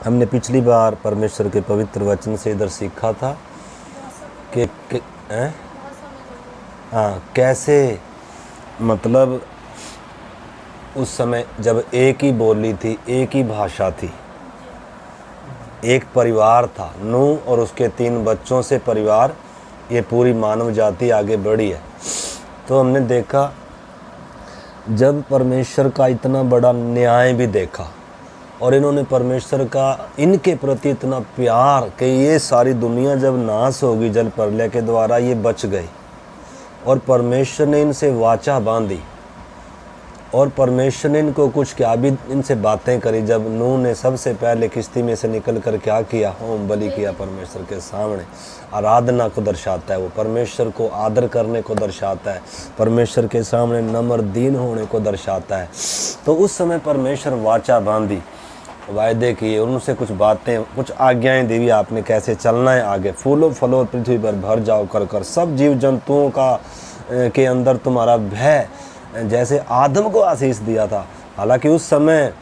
हमने पिछली बार परमेश्वर के पवित्र वचन से इधर सीखा था कि कैसे मतलब उस समय जब एक ही बोली थी, एक ही भाषा थी, एक परिवार था, नूह और उसके 3 बच्चों से परिवार, ये पूरी मानव जाति आगे बढ़ी है। तो हमने देखा जब परमेश्वर का इतना बड़ा न्याय भी देखा और इन्होंने परमेश्वर का इनके प्रति इतना प्यार कि ये सारी दुनिया जब नाश होगी जल प्रलय के द्वारा, ये बच गई और परमेश्वर ने इनसे वाचा बांधी और परमेश्वर ने इनको कुछ क्या भी इनसे बातें करी। जब नूह ने सबसे पहले किश्ती में से निकल कर क्या किया, होम बलि किया परमेश्वर के सामने, आराधना को दर्शाता है, वो परमेश्वर को आदर करने को दर्शाता है, परमेश्वर के सामने नम्र दीन होने को दर्शाता है। तो उस समय परमेश्वर वाचा बांधी, वायदे किए, उनसे कुछ बातें, कुछ आज्ञाएं दी, आपने कैसे चलना है आगे, फूलों फलों पृथ्वी पर भर जाओ कर कर, सब जीव जंतुओं का के अंदर तुम्हारा भय, जैसे आदम को आशीष दिया था। हालांकि उस समय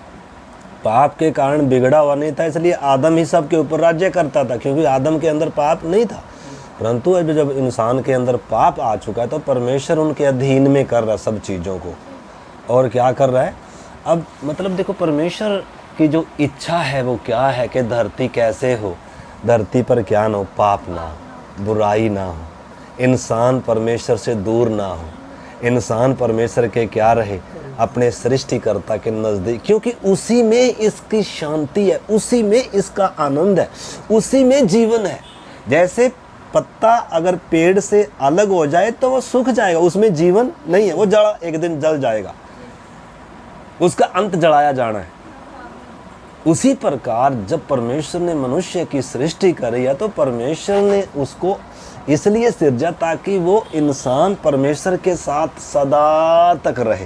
पाप के कारण बिगड़ा हुआ नहीं था, इसलिए आदम ही सब के ऊपर राज्य करता था, क्योंकि आदम के अंदर पाप नहीं था। परंतु अब जब इंसान के अंदर पाप आ चुका है तो परमेश्वर उनके अधीन में कर रहा है सब चीज़ों को। और क्या कर रहा है अब, मतलब देखो परमेश्वर की जो इच्छा है वो क्या है कि धरती कैसे हो, धरती पर क्या ना हो, पाप ना हो, बुराई ना हो, इंसान परमेश्वर से दूर ना हो, इंसान परमेश्वर के क्या रहे, अपने सृष्टिकर्ता के नज़दीक, क्योंकि उसी में इसकी शांति है, उसी में इसका आनंद है, उसी में जीवन है। जैसे पत्ता अगर पेड़ से अलग हो जाए तो वो सूख जाएगा, उसमें जीवन नहीं है, वो जड़ा एक दिन जल जाएगा, उसका अंत जलाया जाना है। उसी प्रकार जब परमेश्वर ने मनुष्य की सृष्टि करी है तो परमेश्वर ने उसको इसलिए सिरजा ताकि वो इंसान परमेश्वर के साथ सदा तक रहे,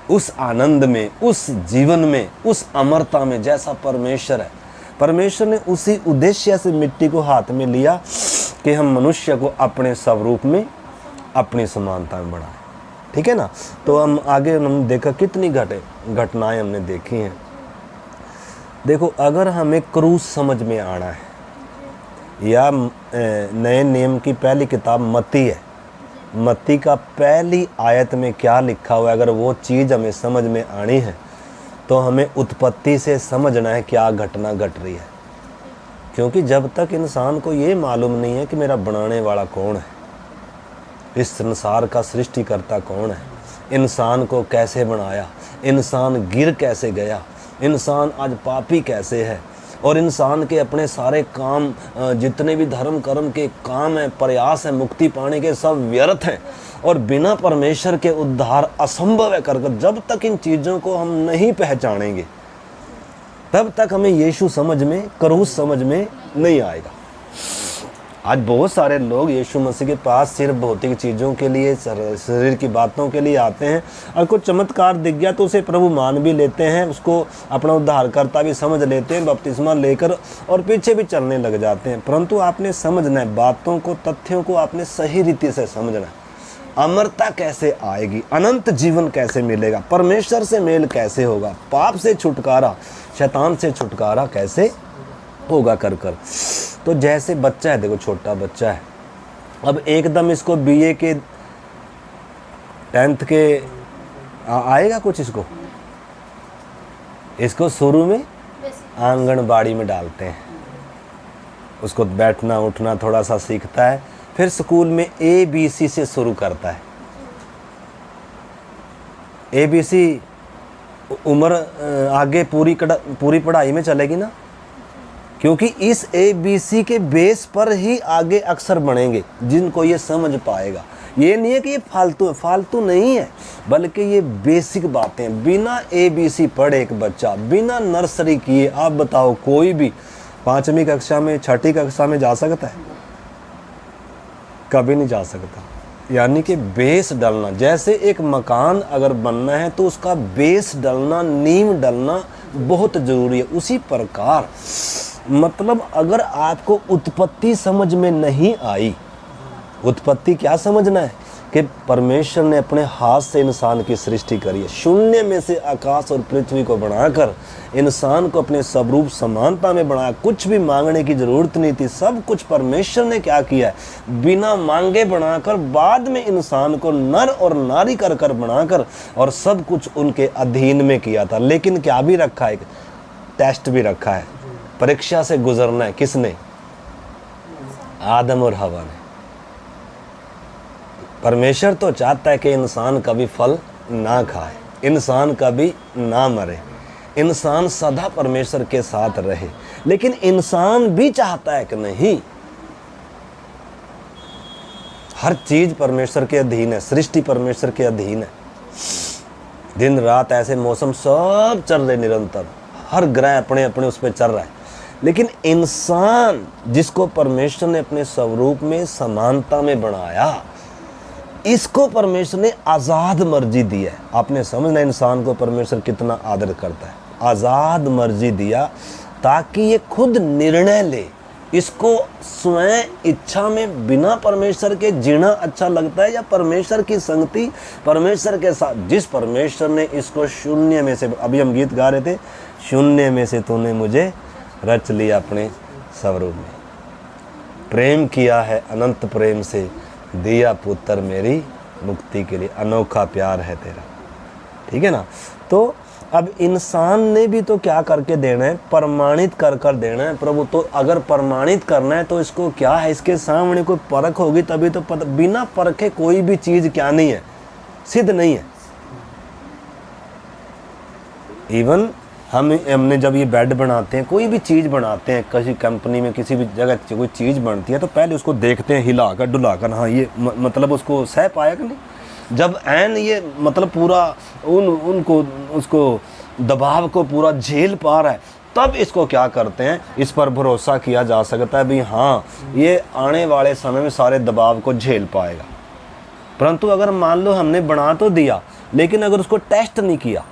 उस आनंद में, उस जीवन में, उस अमरता में जैसा परमेश्वर है। परमेश्वर ने उसी उद्देश्य से मिट्टी को हाथ में लिया कि हम मनुष्य को अपने स्वरूप में, अपनी समानता में बढ़ाएं। ठीक है ना। तो हम आगे हम देखा कितनी घटनाएं हमने देखी हैं। देखो, अगर हमें क्रूस समझ में आना है, या नए नियम की पहली किताब मत्ती है, मत्ती का पहली आयत में क्या लिखा हुआ है, अगर वो चीज़ हमें समझ में आनी है तो हमें उत्पत्ति से समझना है क्या घटना घट रही है। क्योंकि जब तक इंसान को ये मालूम नहीं है कि मेरा बनाने वाला कौन है, इस संसार का सृष्टिकर्ता कौन है, इंसान को कैसे बनाया, इंसान गिर कैसे गया, इंसान आज पापी कैसे है, और इंसान के अपने सारे काम, जितने भी धर्म कर्म के काम हैं, प्रयास हैं मुक्ति पाने के, सब व्यर्थ हैं और बिना परमेश्वर के उद्धार असंभव है कर जब तक इन चीज़ों को हम नहीं पहचानेंगे तब तक हमें यीशु समझ में, क्रूस समझ में नहीं आएगा। आज बहुत सारे लोग यीशु मसीह के पास सिर्फ भौतिक चीज़ों के लिए, शरीर की बातों के लिए आते हैं, और कुछ चमत्कार दिख गया तो उसे प्रभु मान भी लेते हैं, उसको अपना उद्धारकर्ता भी समझ लेते हैं, बपतिस्मा लेकर और पीछे भी चलने लग जाते हैं। परंतु आपने समझना है बातों को, तथ्यों को आपने सही रीति से समझना है। अमरता कैसे आएगी, अनंत जीवन कैसे मिलेगा, परमेश्वर से मेल कैसे होगा, पाप से छुटकारा, शैतान से छुटकारा कैसे होगा कर कर। तो जैसे बच्चा है, देखो छोटा बच्चा है, अब एकदम इसको बीए के 10th के आएगा कुछ, इसको शुरू में आंगनबाड़ी में डालते हैं, उसको बैठना उठना थोड़ा सा सीखता है, फिर स्कूल में ABC से शुरू करता है। ABC उम्र आगे पूरी पढ़ाई में चलेगी ना, क्योंकि इस ABC के बेस पर ही आगे अक्षर बनेंगे जिनको ये समझ पाएगा। ये नहीं है कि ये फालतू नहीं है, बल्कि ये बेसिक बातें। बिना ABC पढ़े एक बच्चा, बिना नर्सरी किए, आप बताओ कोई भी 5वीं कक्षा में, 6ठी कक्षा में जा सकता है? कभी नहीं जा सकता। यानी कि बेस डलना, जैसे एक मकान अगर बनना है तो उसका बेस डलना, नींव डलना बहुत ज़रूरी है। उसी प्रकार मतलब अगर आपको उत्पत्ति समझ में नहीं आई, उत्पत्ति क्या समझना है कि परमेश्वर ने अपने हाथ से इंसान की सृष्टि करी है। शून्य में से आकाश और पृथ्वी को बनाकर इंसान को अपने स्वरूप समानता में बनाया। कुछ भी मांगने की जरूरत नहीं थी, सब कुछ परमेश्वर ने क्या किया है, बिना मांगे बनाकर बाद में इंसान को नर और नारी कर कर बनाकर और सब कुछ उनके अधीन में किया था। लेकिन क्या भी रखा है, टेस्ट भी रखा है, परीक्षा से गुजरना है। किसने? आदम और हवा ने। परमेश्वर तो चाहता है कि इंसान कभी फल ना खाए, इंसान कभी ना मरे, इंसान सदा परमेश्वर के साथ रहे। लेकिन इंसान भी चाहता है कि नहीं, हर चीज परमेश्वर के अधीन है, सृष्टि परमेश्वर के अधीन है। दिन रात ऐसे मौसम सब चल रहे निरंतर, हर ग्रह अपने अपने उस पर चल रहा है। लेकिन इंसान जिसको परमेश्वर ने अपने स्वरूप में समानता में बनाया, इसको परमेश्वर ने आज़ाद मर्जी दी है। आपने समझना इंसान को परमेश्वर कितना आदर करता है। आज़ाद मर्जी दिया ताकि ये खुद निर्णय ले, इसको स्वयं इच्छा में बिना परमेश्वर के जीना अच्छा लगता है या परमेश्वर की संगति परमेश्वर के साथ। जिस परमेश्वर ने इसको शून्य में से, अभी हम गीत गा रहे थे, शून्य में से तूने मुझे रच लिया अपने स्वरूप में, प्रेम किया है अनंत प्रेम से, दिया पुत्र मेरी मुक्ति के लिए, अनोखा प्यार है तेरा। ठीक है ना। तो अब इंसान ने भी तो क्या करके देना है, प्रमाणित कर कर देना है प्रभु। तो अगर प्रमाणित करना है तो इसको क्या है, इसके सामने कोई परख होगी तभी तो पता। बिना परखे कोई भी चीज क्या नहीं है, सिद्ध नहीं है। इवन हमने जब ये बेड बनाते हैं, कोई भी चीज़ बनाते हैं, किसी कंपनी में किसी भी जगह कोई चीज़ बनती है तो पहले उसको देखते हैं हिला कर डुला कर, हाँ ये मतलब उसको सह पाया कि नहीं। जब ऐन ये मतलब पूरा उनको उसको दबाव को पूरा झेल पा रहा है, तब इसको क्या करते हैं, इस पर भरोसा किया जा सकता है भी हाँ ये आने वाले समय में सारे दबाव को झेल पाएगा। परंतु अगर मान लो हमने बना तो दिया, लेकिन अगर उसको टेस्ट नहीं किया,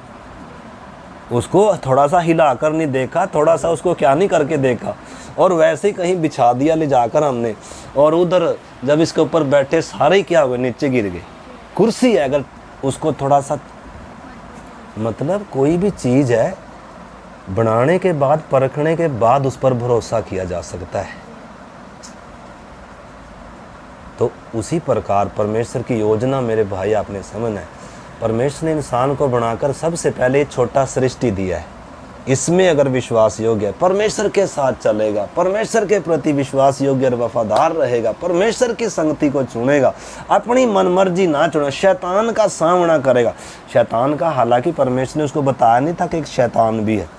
उसको थोड़ा सा हिला कर नहीं देखा, थोड़ा सा उसको क्या नहीं करके देखा, और वैसे ही कहीं बिछा दिया ले जाकर हमने, और उधर जब इसके ऊपर बैठे सारे क्या हुए, नीचे गिर गए। कुर्सी है, अगर उसको थोड़ा सा मतलब कोई भी चीज़ है बनाने के बाद, परखने के बाद उस पर भरोसा किया जा सकता है। तो उसी प्रकार परमेश्वर की योजना मेरे भाई आपने समझना है। परमेश्वर ने इंसान को बनाकर सबसे पहले एक छोटा सृष्टि दिया है। इसमें अगर विश्वास योग्य है, परमेश्वर के साथ चलेगा, परमेश्वर के प्रति विश्वास योग्य और वफादार रहेगा, परमेश्वर की संगति को चुनेगा, अपनी मनमर्जी ना चुने, शैतान का सामना करेगा। शैतान का, हालांकि परमेश्वर ने उसको बताया नहीं था कि एक शैतान भी है।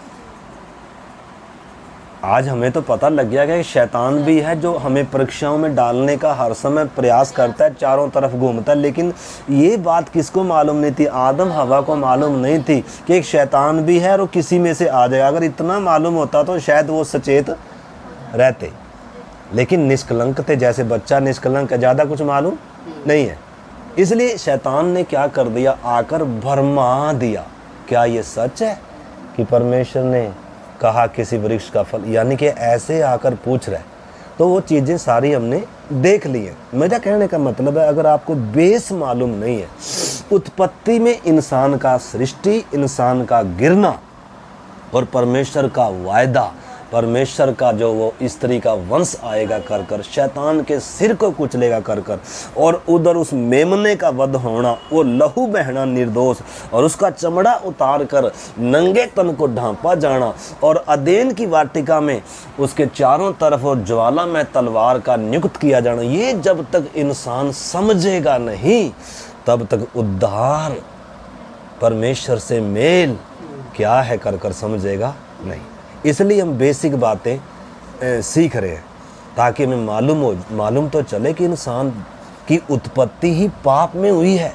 आज हमें तो पता लग गया कि शैतान भी है जो हमें परीक्षाओं में डालने का हर समय प्रयास करता है, चारों तरफ घूमता है। लेकिन ये बात किसको मालूम नहीं थी, आदम हवा को मालूम नहीं थी कि एक शैतान भी है और वो किसी में से आ जाएगा। अगर इतना मालूम होता तो शायद वो सचेत रहते, लेकिन निष्कलंक थे, जैसे बच्चा निष्कलंक है, ज़्यादा कुछ मालूम नहीं है। इसलिए शैतान ने क्या कर दिया, आकर भरमा दिया। क्या ये सच है कि परमेश्वर ने कहा किसी वृक्ष का फल, यानी कि ऐसे आकर पूछ रहे। तो वो चीज़ें सारी हमने देख ली हैं। मेरा कहने का मतलब है, अगर आपको बेस मालूम नहीं है, उत्पत्ति में इंसान का सृष्टि, इंसान का गिरना और परमेश्वर का वायदा, परमेश्वर का जो वो स्त्री का वंश आएगा कर कर, शैतान के सिर को कुचलेगा कर कर, और उधर उस मेमने का वध होना, वो लहू बहना निर्दोष, और उसका चमड़ा उतार कर नंगे तन को ढांपा जाना, और अदेन की वाटिका में उसके चारों तरफ और ज्वाला में तलवार का नियुक्त किया जाना, ये जब तक इंसान समझेगा नहीं, तब तक उद्धार, परमेश्वर से मेल क्या है कर कर समझेगा नहीं। इसलिए हम बेसिक बातें सीख रहे हैं ताकि हमें मालूम तो चले कि इंसान की उत्पत्ति ही पाप में हुई है,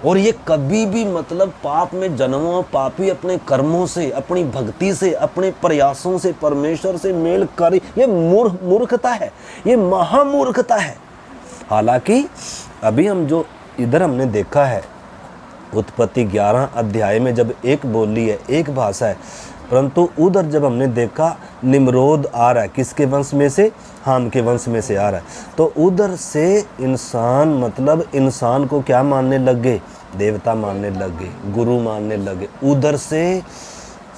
और ये कभी भी मतलब पाप में जन्मा पापी अपने कर्मों से, अपनी भक्ति से, अपने प्रयासों से परमेश्वर से मेल कर, ये मूर्खता है, ये महामूर्खता है। हालांकि अभी हम जो इधर हमने देखा है, उत्पत्ति 11 अध्याय में जब एक बोली है, एक भाषा है, परंतु उधर जब हमने देखा निम्रोद आ रहा है, किसके वंश में से? हाम के वंश में से आ रहा है। तो उधर से इंसान मतलब इंसान को क्या मानने लग गए? देवता मानने लग गए, गुरु मानने लगे। उधर से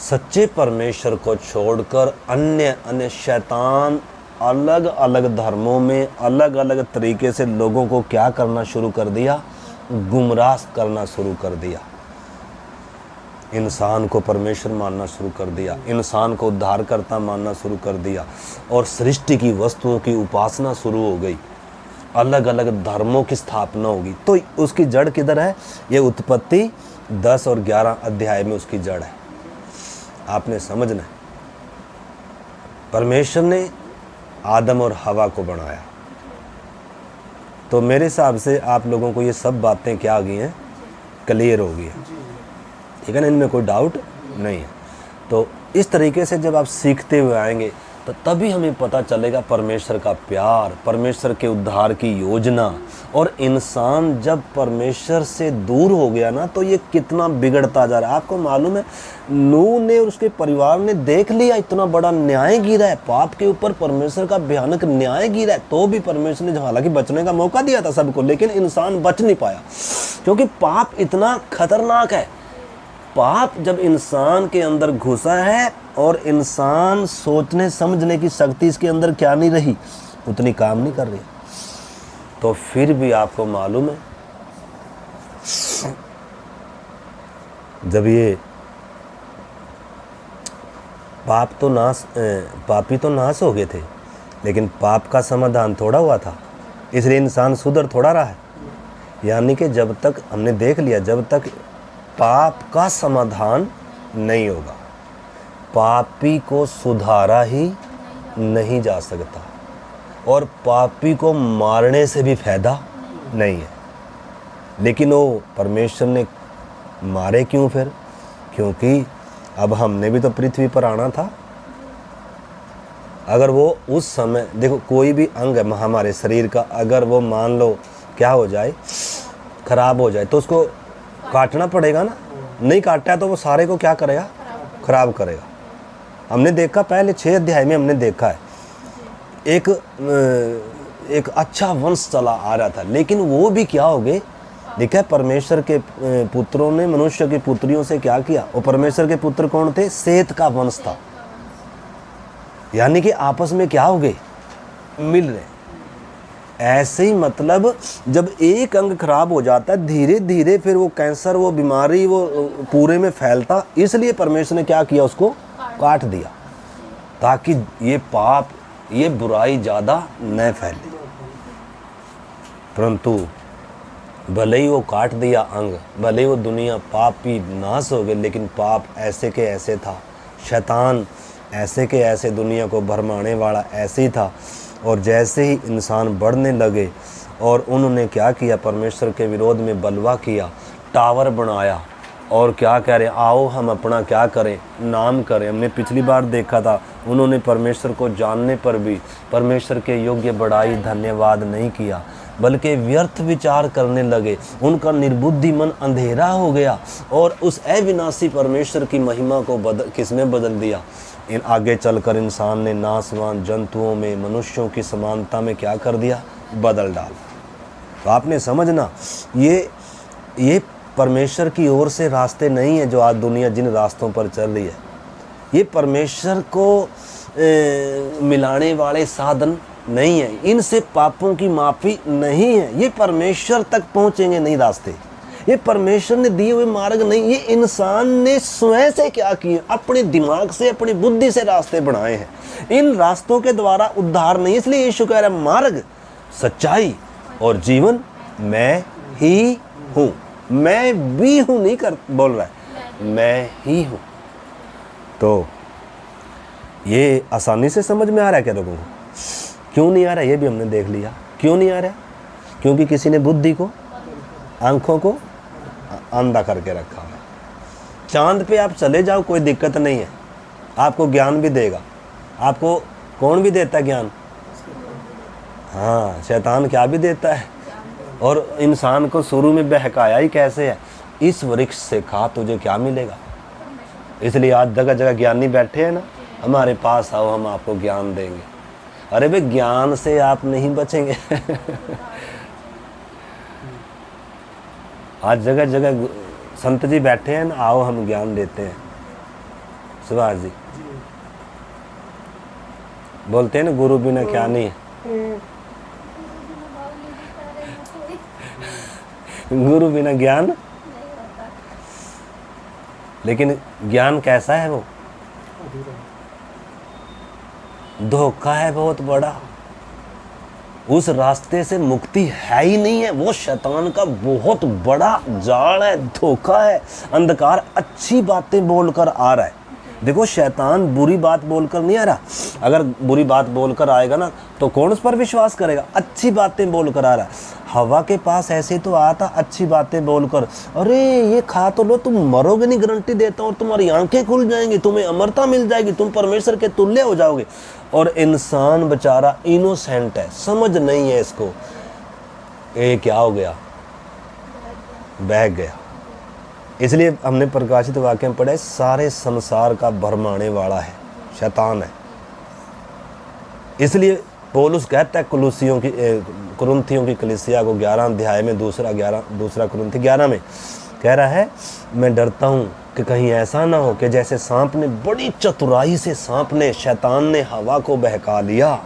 सच्चे परमेश्वर को छोड़कर अन्य अन्य शैतान अलग अलग धर्मों में अलग अलग तरीके से लोगों को क्या करना शुरू कर दिया? गुमराह करना शुरू कर दिया। इंसान को परमेश्वर मानना शुरू कर दिया, इंसान को उद्धारकर्ता मानना शुरू कर दिया और सृष्टि की वस्तुओं की उपासना शुरू हो गई। अलग अलग धर्मों की स्थापना होगी। तो उसकी जड़ किधर है? ये उत्पत्ति 10 और 11 अध्याय में उसकी जड़ है। आपने समझना है। परमेश्वर ने आदम और हवा को बनाया। तो मेरे हिसाब से आप लोगों को ये सब बातें क्या आ गई हैं? क्लियर हो गई है, ठीक है ना? इनमें कोई डाउट नहीं है। तो इस तरीके से जब आप सीखते हुए आएंगे तो तभी हमें पता चलेगा परमेश्वर का प्यार, परमेश्वर के उद्धार की योजना। और इंसान जब परमेश्वर से दूर हो गया ना तो ये कितना बिगड़ता जा रहा है। आपको मालूम है, नूह ने और उसके परिवार ने देख लिया इतना बड़ा न्याय गिरा है, पाप के ऊपर परमेश्वर का भयानक न्याय गिरा है, तो भी परमेश्वर ने हालांकि बचने का मौका दिया था सबको, लेकिन इंसान बच नहीं पाया क्योंकि पाप इतना खतरनाक है। पाप जब इंसान के अंदर घुसा है और इंसान सोचने समझने की शक्ति इसके अंदर क्या नहीं रही, उतनी काम नहीं कर रही, तो फिर भी आपको मालूम है जब ये पापी तो नाश हो गए थे, लेकिन पाप का समाधान थोड़ा हुआ था, इसलिए इंसान सुधर थोड़ा रहा है। यानी कि जब तक हमने देख लिया, जब तक पाप का समाधान नहीं होगा, पापी को सुधारा ही नहीं जा सकता और पापी को मारने से भी फायदा नहीं है। लेकिन वो परमेश्वर ने मारे क्यों फिर? क्योंकि अब हमने भी तो पृथ्वी पर आना था। अगर वो उस समय देखो, कोई भी अंग है हमारे शरीर का, अगर वो मान लो क्या हो जाए, खराब हो जाए, तो उसको काटना पड़ेगा ना। नहीं काटा है तो वो सारे को क्या करेगा? खराब करेगा। हमने देखा पहले 6 अध्याय में हमने देखा है एक अच्छा वंश चला आ रहा था, लेकिन वो भी क्या हो गए? देखा है परमेश्वर के पुत्रों ने मनुष्य की पुत्रियों से क्या किया? और परमेश्वर के पुत्र कौन थे? सेत का वंश था। यानी कि आपस में क्या हो गए? मिल रहे। ऐसे ही मतलब जब एक अंग खराब हो जाता है, धीरे धीरे फिर वो कैंसर, वो बीमारी वो पूरे में फैलता। इसलिए परमेश्वर ने क्या किया? उसको काट दिया, ताकि ये पाप, ये बुराई ज़्यादा न फैले। परंतु भले ही वो काट दिया अंग, भले ही वो दुनिया पापी नाश हो गए, लेकिन पाप ऐसे के ऐसे था। शैतान ऐसे के ऐसे दुनिया को भरमाने वाला ऐसे ही था। और जैसे ही इंसान बढ़ने लगे और उन्होंने क्या किया? परमेश्वर के विरोध में बलवा किया, टावर बनाया और क्या कह रहे? आओ हम अपना क्या करें? नाम करें। हमने पिछली बार देखा था, उन्होंने परमेश्वर को जानने पर भी परमेश्वर के योग्य बड़ाई धन्यवाद नहीं किया, बल्कि व्यर्थ विचार करने लगे। उनका निर्बुद्धि मन अंधेरा हो गया और उस अविनाशी परमेश्वर की महिमा को किसने बदल दिया? इन आगे चलकर इंसान ने नासवान जंतुओं में मनुष्यों की समानता में क्या कर दिया? बदल डाला। तो आपने समझना, ये परमेश्वर की ओर से रास्ते नहीं है जो आज दुनिया जिन रास्तों पर चल रही है। ये परमेश्वर को मिलाने वाले साधन नहीं है, इनसे पापों की माफ़ी नहीं है। ये परमेश्वर तक पहुँचेंगे नहीं रास्ते, ये परमेश्वर ने दिए हुए मार्ग नहीं। ये इंसान ने स्वयं से क्या किए? अपने दिमाग से, अपनी बुद्धि से रास्ते बनाए हैं। इन रास्तों के द्वारा उद्धार नहीं। इसलिए यीशु कह रहा है, मार्ग, सच्चाई और जीवन मैं ही हूँ। मैं भी हूँ नहीं कर बोल रहा है, मैं ही हूँ। तो ये आसानी से समझ में आ रहा है क्या लोगों को? क्यों नहीं आ रहा? ये भी हमने देख लिया। क्यों नहीं आ रहा? क्योंकि किसी ने बुद्धि को, आंखों को अंधा करके रखा है। चांद पे आप चले जाओ, कोई दिक्कत नहीं है, आपको ज्ञान भी देगा। आपको कौन भी देता है ज्ञान? हाँ, शैतान क्या भी देता है। और इंसान को शुरू में बहकाया ही कैसे है? इस वृक्ष से खा, तुझे क्या मिलेगा? इसलिए आज जगह जगह ज्ञानी बैठे हैं ना, हमारे पास आओ हम आपको ज्ञान देंगे। अरे भाई ज्ञान से आप नहीं बचेंगे। आज जगह जगह संत जी बैठे हैं ना, आओ हम ज्ञान देते हैं। सुभाष जी बोलते हैं ना, गुरु बिना क्या नहीं है। गुरु बिना ज्ञान, लेकिन ज्ञान कैसा है? वो धोखा है बहुत बड़ा। उस रास्ते से मुक्ति है ही नहीं है। वो शैतान का बहुत बड़ा जाल है, धोखा है, अंधकार अच्छी बातें बोलकर आ रहा है। देखो शैतान बुरी बात बोलकर नहीं आ रहा। अगर बुरी बात बोलकर आएगा ना तो कौन उस पर विश्वास करेगा? अच्छी बातें बोलकर आ रहा है। हवा के पास ऐसे तो आया था अच्छी बातें बोलकर, अरे ये खा तो लो, तुम मरोगे नहीं गारंटी देता हूँ, तुम्हारी आंखें खुल जाएंगी, तुम्हें अमरता मिल जाएगी, तुम परमेश्वर के तुल्य हो जाओगे। और इंसान बेचारा इनोसेंट है, समझ नहीं है इसको। ये क्या हो गया? बह गया। इसलिए हमने प्रकाशित वाक्य में पढ़ा है, सारे संसार का भरमाने वाला है शैतान है। इसलिए पौलुस कहता है कुरिन्थियों की कलीसिया को 11 अध्याय में दूसरा कुरिन्थी 11 में कह रहा है, मैं डरता हूँ कि कहीं ऐसा ना हो कि जैसे सांप ने बड़ी चतुराई से शैतान ने हवा को बहका लिया,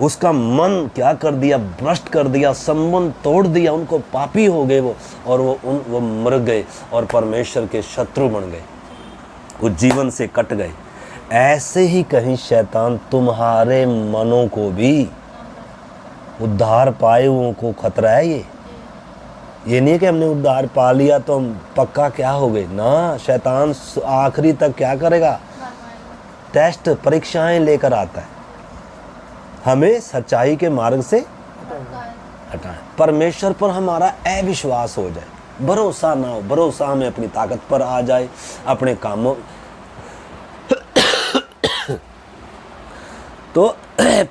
उसका मन क्या कर दिया? भ्रष्ट कर दिया, संबंध तोड़ दिया, उनको पापी हो गए वो, और वो मर गए और परमेश्वर के शत्रु बन गए, वो जीवन से कट गए। ऐसे ही कहीं शैतान तुम्हारे मनों को भी, उद्धार पाए हुओं को खतरा है ये नहीं है कि हमने उद्धार पा लिया तो हम पक्का क्या हो गए ना। शैतान आखिरी तक क्या करेगा? टेस्ट, परीक्षाएं लेकर आता है, हमें सच्चाई के मार्ग से हटाएं। परमेश्वर पर हमारा अविश्वास हो जाए, भरोसा ना हो, भरोसा हमें अपनी ताकत पर आ जाए, अपने कामों तो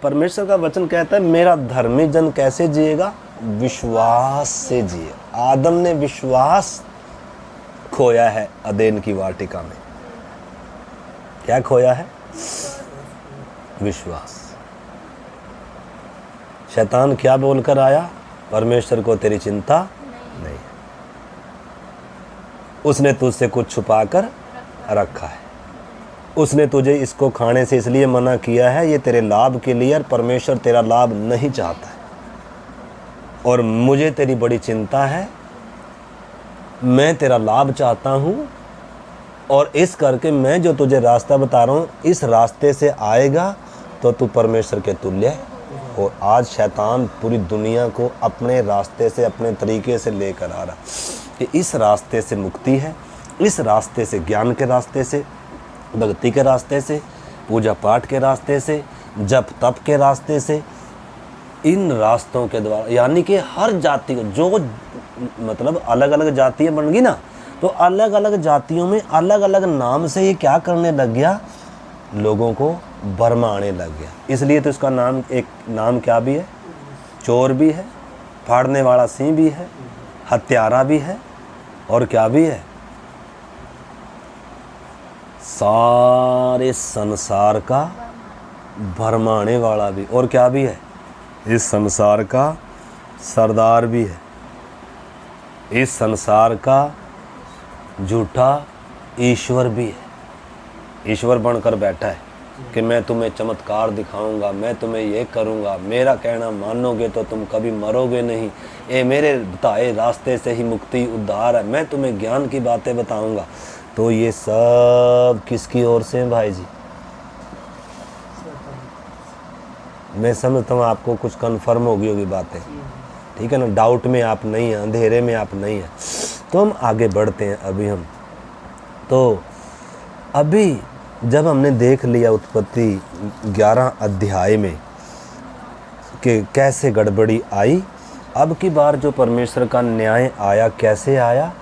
परमेश्वर का वचन कहता है, मेरा धर्मी जन कैसे जिएगा? विश्वास से जिए। आदम ने विश्वास खोया है अदेन की वाटिका में। क्या खोया है? विश्वास। शैतान क्या बोलकर आया? परमेश्वर को तेरी चिंता नहीं, उसने तुझसे कुछ छुपा कर रखा है, उसने तुझे इसको खाने से इसलिए मना किया है, ये तेरे लाभ के लिए, और परमेश्वर तेरा लाभ नहीं चाहता है, और मुझे तेरी बड़ी चिंता है, मैं तेरा लाभ चाहता हूँ, और इस करके मैं जो तुझे रास्ता बता रहा हूँ, इस रास्ते से आएगा तो तू परमेश्वर के तुल्य है। और आज शैतान पूरी दुनिया को अपने रास्ते से, अपने तरीके से लेकर आ रहा कि इस रास्ते से मुक्ति है, इस रास्ते से, ज्ञान के रास्ते से, भक्ति के रास्ते से, पूजा पाठ के रास्ते से, जप तप के रास्ते से, इन रास्तों के द्वारा, यानी कि हर जाति को, जो मतलब अलग अलग जातियाँ बन गई ना, तो अलग अलग जातियों में अलग अलग नाम से ये क्या करने लग गया? लोगों को भरमाने लग गया। इसलिए तो इसका नाम, एक नाम क्या भी है? चोर भी है, फाड़ने वाला सिंह भी है, हत्यारा भी है, और क्या भी है? सारे संसार का भरमाने वाला भी, और क्या भी है? इस संसार का सरदार भी है, इस संसार का झूठा ईश्वर भी है। ईश्वर बनकर बैठा है कि मैं तुम्हें चमत्कार दिखाऊंगा, मैं तुम्हें ये करूंगा, मेरा कहना मानोगे तो तुम कभी मरोगे नहीं, ये मेरे बताए रास्ते से ही मुक्ति उद्धार है, मैं तुम्हें ज्ञान की बातें बताऊंगा। तो ये सब किसकी ओर से हैं भाई जी? मैं समझता हूँ आपको कुछ कन्फर्म होगी बातें, ठीक है ना? डाउट में आप नहीं हैं, अंधेरे में आप नहीं हैं। तो हम आगे बढ़ते हैं। अभी जब हमने देख लिया उत्पत्ति 11 अध्याय में कि कैसे गड़बड़ी आई, अब की बार जो परमेश्वर का न्याय आया, कैसे आया?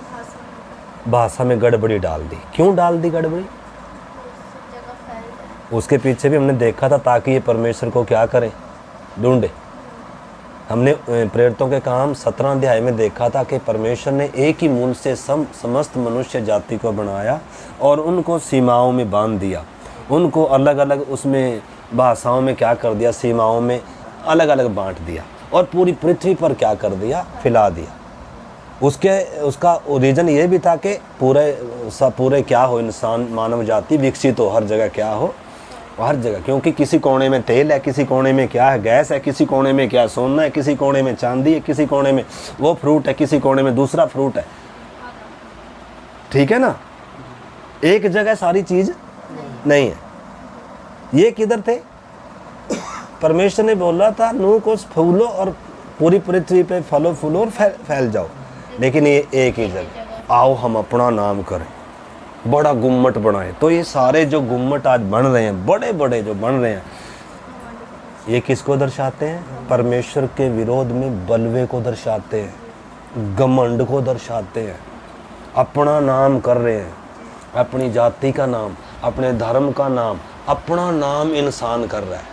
भाषा में गड़बड़ी डाल दी। क्यों डाल दी गड़बड़ी? उसके पीछे भी हमने देखा था, ताकि ये परमेश्वर को क्या करे? ढूंढे, हमने प्रेरितों के काम 17 अध्याय में देखा था कि परमेश्वर ने एक ही मूल से समस्त मनुष्य जाति को बनाया और उनको सीमाओं में बांध दिया, उनको अलग अलग उसमें भाषाओं में क्या कर दिया, सीमाओं में अलग अलग बांट दिया और पूरी पृथ्वी पर क्या कर दिया, फैला दिया। उसका रीज़न ये भी था कि पूरे क्या हो, इंसान मानव जाति विकसित हो, हर जगह क्या हो, हर जगह, क्योंकि किसी कोने में तेल है, किसी कोने में क्या है, गैस है, किसी कोने में क्या सोना है, किसी कोने में चांदी है, किसी कोने में वो फ्रूट है, किसी कोने में दूसरा फ्रूट है। ठीक है ना, एक जगह सारी चीज़ नहीं है। ये किधर थे? परमेश्वर ने बोला था नूह को फूलो और पूरी पृथ्वी पे फलो फूलो और फैल जाओ, लेकिन ये एक ही जगह, आओ हम अपना नाम करें, बड़ा गुम्मट बनाए। तो ये सारे जो गुम्मट आज बन रहे हैं, बड़े बड़े जो बन रहे हैं, ये किसको दर्शाते हैं? परमेश्वर के विरोध में बलवे को दर्शाते हैं, घमंड को दर्शाते हैं। अपना नाम कर रहे हैं, अपनी जाति का नाम, अपने धर्म का नाम, अपना नाम इंसान कर रहा है।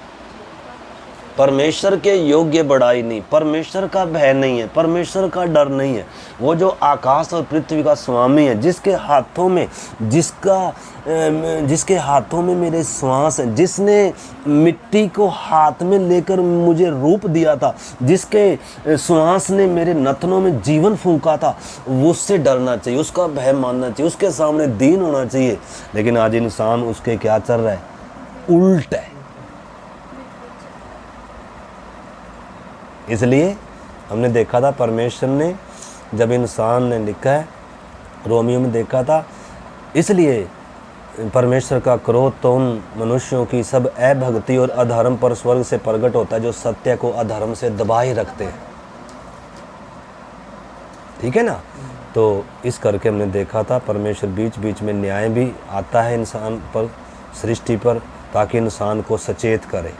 परमेश्वर के योग्य बड़ाई नहीं, परमेश्वर का भय नहीं है, परमेश्वर का डर नहीं है। वो जो आकाश और पृथ्वी का स्वामी है, जिसके हाथों में मेरे श्वास है, जिसने मिट्टी को हाथ में लेकर मुझे रूप दिया था, जिसके श्वास ने मेरे नथनों में जीवन फूंका था, उससे डरना चाहिए, उसका भय मानना चाहिए, उसके सामने दीन होना चाहिए। लेकिन आज इंसान उसके क्या चल रहा है? उल्ट है। इसलिए हमने देखा था परमेश्वर ने, जब इंसान ने लिखा है रोमियो में देखा था, इसलिए परमेश्वर का क्रोध तो उन मनुष्यों की सब अभक्ति और अधर्म पर स्वर्ग से प्रकट होता है जो सत्य को अधर्म से दबाए रखते हैं। ठीक है ना। तो इस करके हमने देखा था परमेश्वर बीच बीच में न्याय भी आता है इंसान पर, सृष्टि पर, ताकि इंसान को सचेत करे,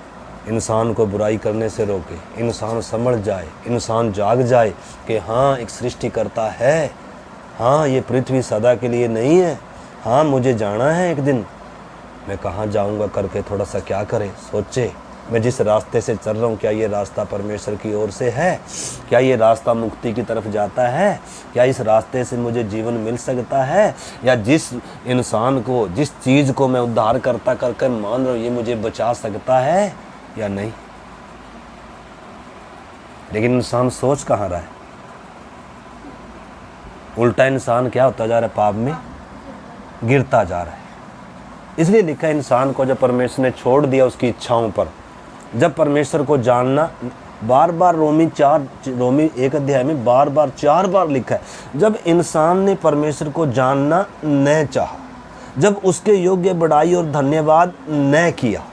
इंसान को बुराई करने से रोके, इंसान समझ जाए, इंसान जाग जाए कि हाँ एक सृष्टिकर्ता है, हाँ ये पृथ्वी सदा के लिए नहीं है, हाँ मुझे जाना है एक दिन, मैं कहाँ जाऊँगा करके थोड़ा सा क्या करे, सोचे मैं जिस रास्ते से चल रहा हूँ क्या ये रास्ता परमेश्वर की ओर से है, क्या ये रास्ता मुक्ति की तरफ जाता है, क्या इस रास्ते से मुझे जीवन मिल सकता है, या जिस इंसान को, जिस चीज़ को मैं उद्धार करता करके मान रहा हूँ ये मुझे बचा सकता है या नहीं। लेकिन इंसान सोच कहाँ रहा है? उल्टा इंसान क्या होता जा रहा है? पाप में गिरता जा रहा है। इसलिए लिखा है इंसान को जब परमेश्वर ने छोड़ दिया उसकी इच्छाओं पर, जब परमेश्वर को जानना, बार बार रोमी 1 अध्याय में बार बार 4 बार लिखा है, जब इंसान ने परमेश्वर को जानना न चाहा, जब उसके योग्य बड़ाई और धन्यवाद न किया,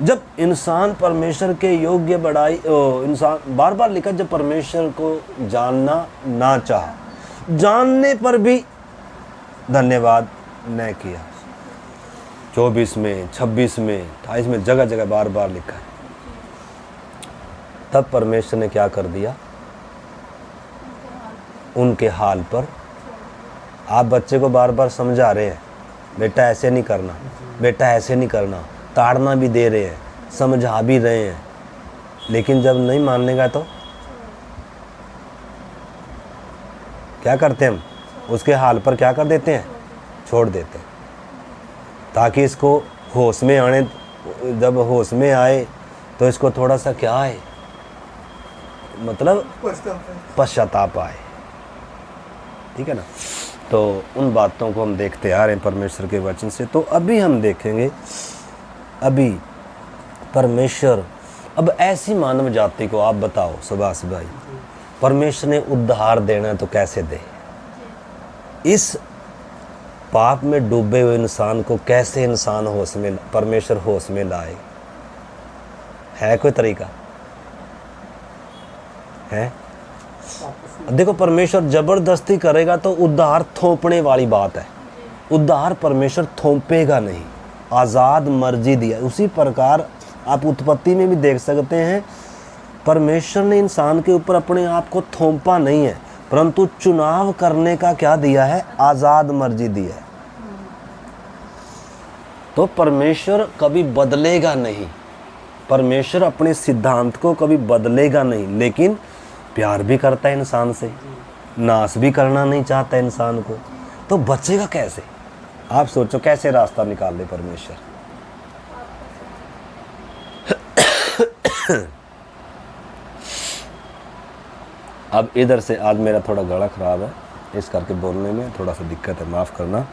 जब इंसान परमेश्वर के योग्य बड़ाई, इंसान बार बार लिखा, जब परमेश्वर को जानना ना चाहा, जानने पर भी धन्यवाद न किया। 24 में, 26 में, 28 में, जगह जगह बार बार लिखा है। तब परमेश्वर ने क्या कर दिया? उनके हाल पर, आप बच्चे को बार बार समझा रहे हैं, बेटा ऐसे नहीं करना, बेटा ऐसे नहीं करना, ताड़ना भी दे रहे हैं, समझा भी रहे हैं, लेकिन जब नहीं मानने का तो क्या करते हैं हम? उसके हाल पर क्या कर देते हैं? छोड़ देते हैं, ताकि इसको होश में आने, जब होश में आए तो इसको थोड़ा सा क्या आए, मतलब पश्चाताप आए। ठीक है ना। तो उन बातों को हम देखते आ रहे हैं परमेश्वर के वचन से। तो अभी हम देखेंगे, अभी परमेश्वर, अब ऐसी मानव जाति को आप बताओ सुभाष भाई, परमेश्वर ने उद्धार देना है तो कैसे दे? इस पाप में डूबे हुए इंसान को कैसे इंसान होश में, परमेश्वर होश में लाए? है कोई तरीका? है? देखो, परमेश्वर जबरदस्ती करेगा तो उद्धार थोपने वाली बात है। उद्धार परमेश्वर थोपेगा नहीं, आज़ाद मर्जी दिया। उसी प्रकार आप उत्पत्ति में भी देख सकते हैं, परमेश्वर ने इंसान के ऊपर अपने आप को थोपा नहीं है, परंतु चुनाव करने का क्या दिया है? आज़ाद मर्जी दी है। तो परमेश्वर कभी बदलेगा नहीं, परमेश्वर अपने सिद्धांत को कभी बदलेगा नहीं, लेकिन प्यार भी करता है इंसान से, नाश भी करना नहीं चाहता इंसान को। तो बचेगा कैसे? आप सोचो कैसे रास्ता निकाल ले परमेश्वर। अब इधर से आज मेरा थोड़ा गला खराब है, इस करके बोलने में थोड़ा सा दिक्कत है, माफ़ करना।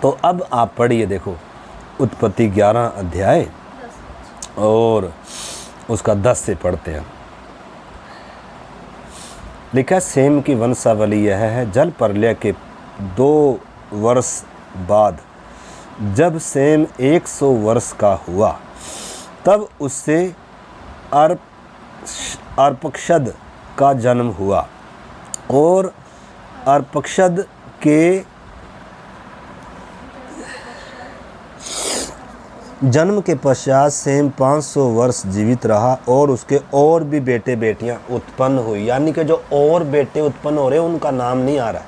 तो अब आप पढ़िए, देखो उत्पत्ति 11 अध्याय और उसका 10 से पढ़ते हैं। लिखा, सेम की वंशावली यह है। जल प्रलय के 2 वर्ष बाद जब सेम 100 वर्ष का हुआ, तब उससे अर्पक्षद का जन्म हुआ, और अर्पक्षद के जन्म के पश्चात सेम 500 वर्ष जीवित रहा, और उसके और भी बेटे बेटियां उत्पन्न हुई। यानी कि जो और बेटे उत्पन्न हो रहे हैं उनका नाम नहीं आ रहा है,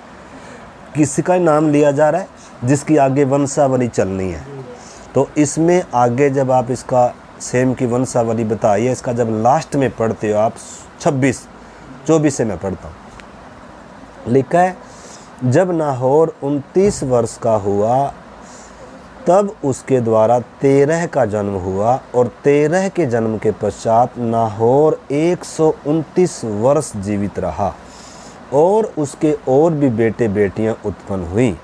किसी का नाम लिया जा रहा है जिसकी आगे वंशावली चलनी है। तो इसमें आगे जब आप इसका सेम की वंशावली बताइए, इसका जब लास्ट में पढ़ते हो आप 24 से मैं पढ़ता हूँ। लिखा है, जब नाहोर 29 वर्ष का हुआ तब उसके द्वारा 13 का जन्म हुआ, और 13 के जन्म के पश्चात नाहोर 129 वर्ष जीवित रहा, और उसके और भी बेटे बेटियां उत्पन्न हुई।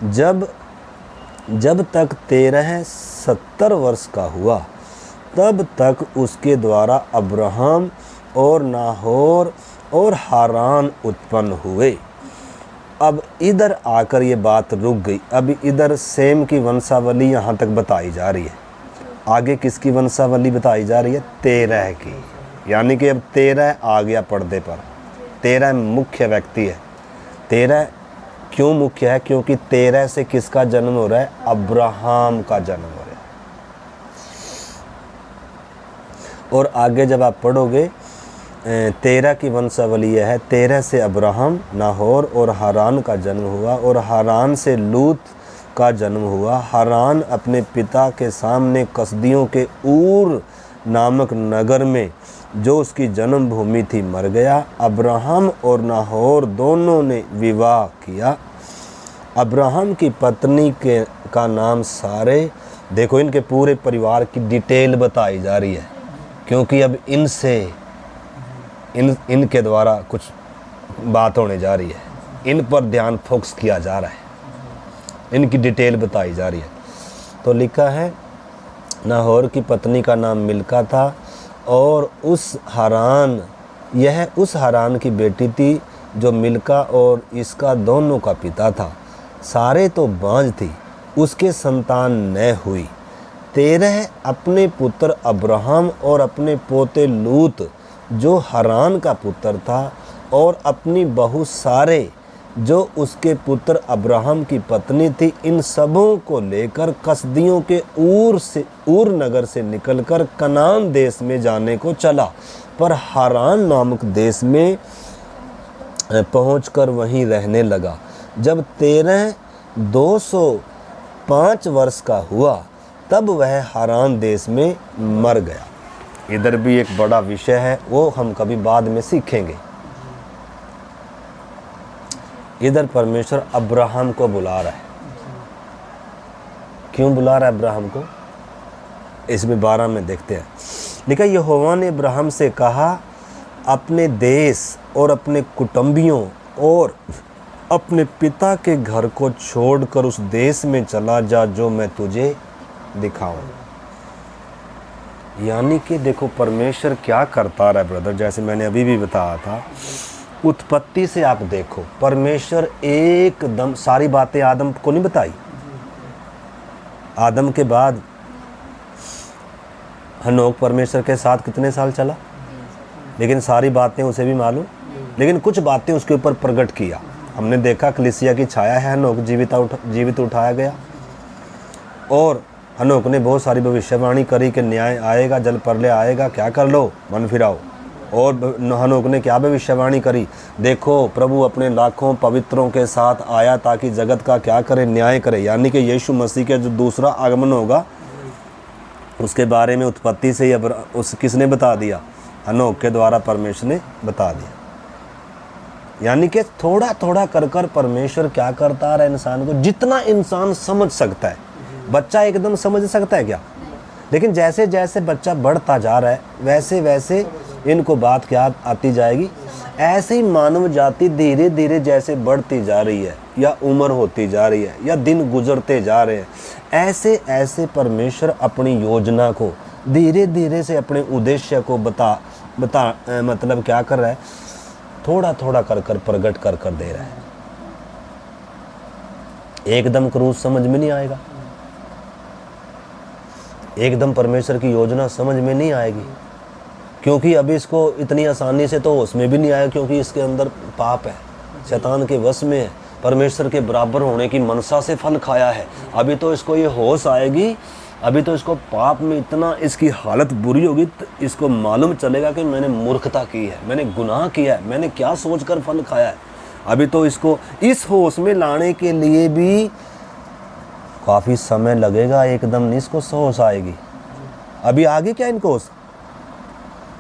जब तक 13 70 वर्ष का हुआ, तब तक उसके द्वारा अब्राहम और नाहोर और हारान उत्पन्न हुए। अब इधर आकर ये बात रुक गई। अब इधर सेम की वंशावली यहाँ तक बताई जा रही है। आगे किसकी वंशावली बताई जा रही है? 13 की। यानी कि अब 13 आ गया पर्दे पर। 13 मुख्य व्यक्ति है। 13 क्यों मुख्य है? क्योंकि 13 से किसका जन्म हो रहा है? अब्राहम का जन्म हो रहा है। और आगे जब आप पढ़ोगे 13 की वंशावली है, 13 से अब्राहम, नाहोर और हारान का जन्म हुआ, और हारान से लूत का जन्म हुआ। हारान अपने पिता के सामने कसदियों के ऊर नामक नगर में, जो उसकी जन्मभूमि थी, मर गया। अब्राहम और नाहोर दोनों ने विवाह किया। अब्राहम की पत्नी का नाम सारे। देखो इनके पूरे परिवार की डिटेल बताई जा रही है, क्योंकि अब इनके द्वारा कुछ बात होने जा रही है। इन पर ध्यान फोकस किया जा रहा है, इनकी डिटेल बताई जा रही है। तो लिखा है, नाहोर की पत्नी का नाम मिल्का था, और उस हारान की बेटी थी, जो मिल्का और इसका दोनों का पिता था। सारे तो बाँझ थी, उसके संतान न हुई। 13 अपने पुत्र अब्राहम और अपने पोते लूत, जो हारान का पुत्र था, और अपनी बहू सारे, जो उसके पुत्र अब्राहम की पत्नी थी, इन सबों को लेकर कसदियों के ऊर नगर से निकलकर कनान देश में जाने को चला, पर हारान नामक देश में पहुंचकर वहीं रहने लगा। जब 13 205 वर्ष का हुआ, तब वह हारान देश में मर गया। इधर भी एक बड़ा विषय है, वो हम कभी बाद में सीखेंगे। इधर परमेश्वर अब्राहम को बुला रहा है। क्यों बुला रहा है अब्राहम को? इसमें 12 में देखते हैं। लिखा, यहोवा ने अब्राहम से कहा, अपने देश और अपने कुटुंबियों और अपने पिता के घर को छोड़कर उस देश में चला जा, जो मैं तुझे दिखाऊं। यानी कि देखो परमेश्वर क्या करता रहा है ब्रदर, जैसे मैंने अभी भी बताया था, उत्पत्ति से आप देखो परमेश्वर एकदम सारी बातें आदम को नहीं बताई। आदम के बाद हनोक परमेश्वर के साथ कितने साल चला, लेकिन सारी बातें उसे भी मालूम, लेकिन कुछ बातें उसके ऊपर प्रकट किया। हमने देखा कलीसिया की छाया है, हनोक जीवित उठाया गया, और हनोक ने बहुत सारी भविष्यवाणी करी कि न्याय आएगा, जल प्रलय आएगा, क्या कर लो, मन फिराओ। और हनोक ने क्या भविष्यवाणी करी? देखो प्रभु अपने लाखों पवित्रों के साथ आया ताकि जगत का क्या करे, न्याय करे। यानी कि यीशु मसीह का जो दूसरा आगमन होगा उसके बारे में उत्पत्ति से ही अब उस किसने बता दिया? हनोक के द्वारा परमेश्वर ने बता दिया। यानी कि थोड़ा थोड़ा कर कर परमेश्वर क्या करता रहा इंसान को, जितना इंसान समझ सकता है। बच्चा एकदम समझ सकता है क्या? लेकिन जैसे जैसे बच्चा बढ़ता जा रहा है वैसे वैसे इनको बात क्या आती जाएगी। ऐसे ही मानव जाति धीरे धीरे जैसे बढ़ती जा रही है या उम्र होती जा रही है या दिन गुजरते जा रहे हैं, ऐसे ऐसे परमेश्वर अपनी योजना को धीरे धीरे से अपने उद्देश्य को मतलब क्या कर रहा है, थोड़ा थोड़ा कर कर प्रकट कर कर दे रहा है। एकदम क्रूज समझ में नहीं आएगा, एकदम परमेश्वर की योजना समझ में नहीं आएगी, क्योंकि अभी इसको इतनी आसानी से तो होश में भी नहीं आया, क्योंकि इसके अंदर पाप है, शैतान के वश में है, परमेश्वर के बराबर होने की मनसा से फल खाया है। अभी तो इसको ये होश आएगी, अभी तो इसको पाप में इतना इसकी हालत बुरी होगी, तो इसको मालूम चलेगा कि मैंने मूर्खता की है, मैंने गुनाह किया है, मैंने क्या सोचकर फल खाया है। अभी तो इसको इस होश में लाने के लिए भी काफ़ी समय लगेगा, एकदम नहीं इसको होश आएगी। अभी आगे क्या इनको होश?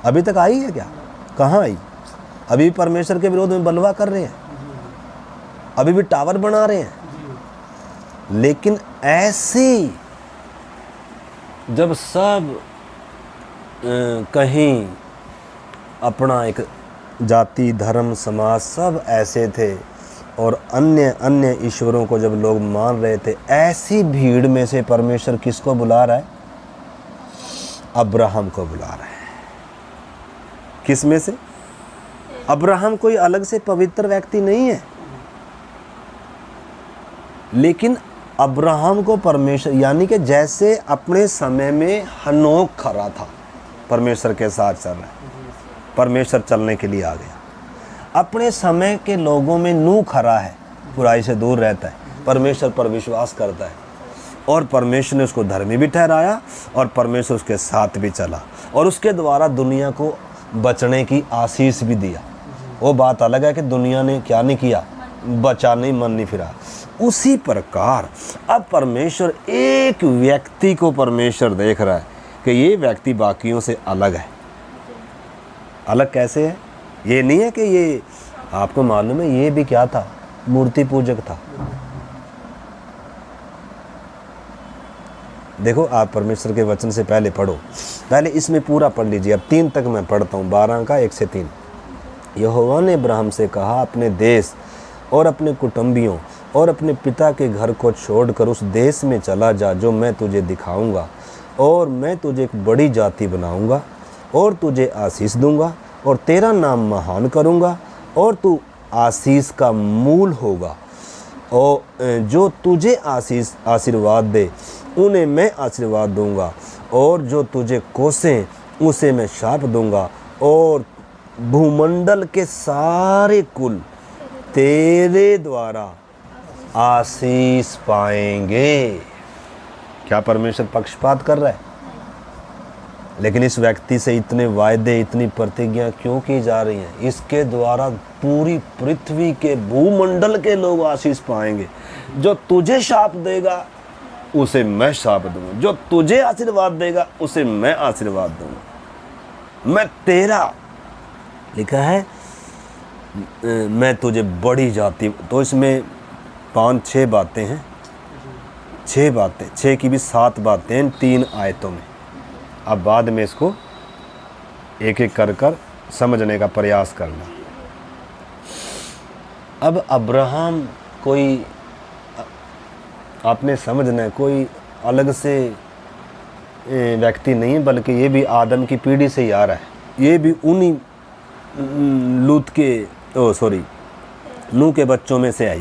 अभी तक आई है क्या? कहाँ आई? अभी भी परमेश्वर के विरोध में बलवा कर रहे हैं, अभी भी टावर बना रहे हैं। लेकिन ऐसी जब सब कहीं अपना एक जाति धर्म समाज सब ऐसे थे और अन्य अन्य ईश्वरों को जब लोग मान रहे थे, ऐसी भीड़ में से परमेश्वर किसको बुला रहा है? अब्राहम को बुला रहा है। किस में से? अब्राहम कोई अलग से पवित्र व्यक्ति नहीं है, लेकिन अब्राहम को परमेश्वर, यानी कि जैसे अपने समय में हनोक खड़ा था, परमेश्वर के साथ चल रहा है, परमेश्वर चलने के लिए आ गया। अपने समय के लोगों में नूह खड़ा है, बुराई से दूर रहता है, परमेश्वर पर विश्वास करता है, और परमेश्वर ने उसको धर्मी भी ठहराया और परमेश्वर उसके साथ भी चला और उसके द्वारा दुनिया को बचने की आशीष भी दिया। वो बात अलग है कि दुनिया ने क्या नहीं किया, बचा नहीं, मन नहीं फिरा। उसी प्रकार अब परमेश्वर एक व्यक्ति को परमेश्वर देख रहा है कि ये व्यक्ति बाकियों से अलग है। अलग कैसे है? ये नहीं है कि ये, आपको मालूम है ये भी क्या था? मूर्ति पूजक था। देखो आप परमेश्वर के वचन से पहले पढ़ो, पहले इसमें पूरा पढ़ लीजिए। अब 3 तक मैं पढ़ता हूँ, 12 का 1 से 3। यहोवा ने अब्राहम से कहा, अपने देश और अपने कुटुंबियों और अपने पिता के घर को छोड़कर उस देश में चला जा जो मैं तुझे दिखाऊंगा, और मैं तुझे एक बड़ी जाति बनाऊंगा और तुझे आशीष दूंगा और तेरा नाम महान करूंगा और तू आशीष का मूल होगा, और जो तुझे आशीर्वाद दे उन्हें मैं आशीर्वाद दूंगा, और जो तुझे कोसें उसे मैं शाप दूंगा, और भूमंडल के सारे कुल तेरे द्वारा आशीष पाएंगे। क्या परमेश्वर पक्षपात कर रहा है? लेकिन इस व्यक्ति से इतने वायदे, इतनी प्रतिज्ञा क्यों की जा रही हैं? इसके द्वारा पूरी पृथ्वी के भूमंडल के लोग आशीष पाएंगे। जो तुझे शाप देगा उसे मैं शाप दूंगा, जो तुझे आशीर्वाद देगा उसे मैं आशीर्वाद दूंगा। मैं तेरा, लिखा है मैं तुझे बड़ी जाति। तो इसमें 5-6 बातें हैं, 6 बातें, 6 की भी 7 बातें 3 आयतों में। अब बाद में इसको एक एक कर कर समझने का प्रयास करना। अब अब्राहम कोई, आपने समझना है, कोई अलग से व्यक्ति नहीं है, बल्कि ये भी आदम की पीढ़ी से ही आ रहा है। ये भी उन्हीं नूह के बच्चों में से है।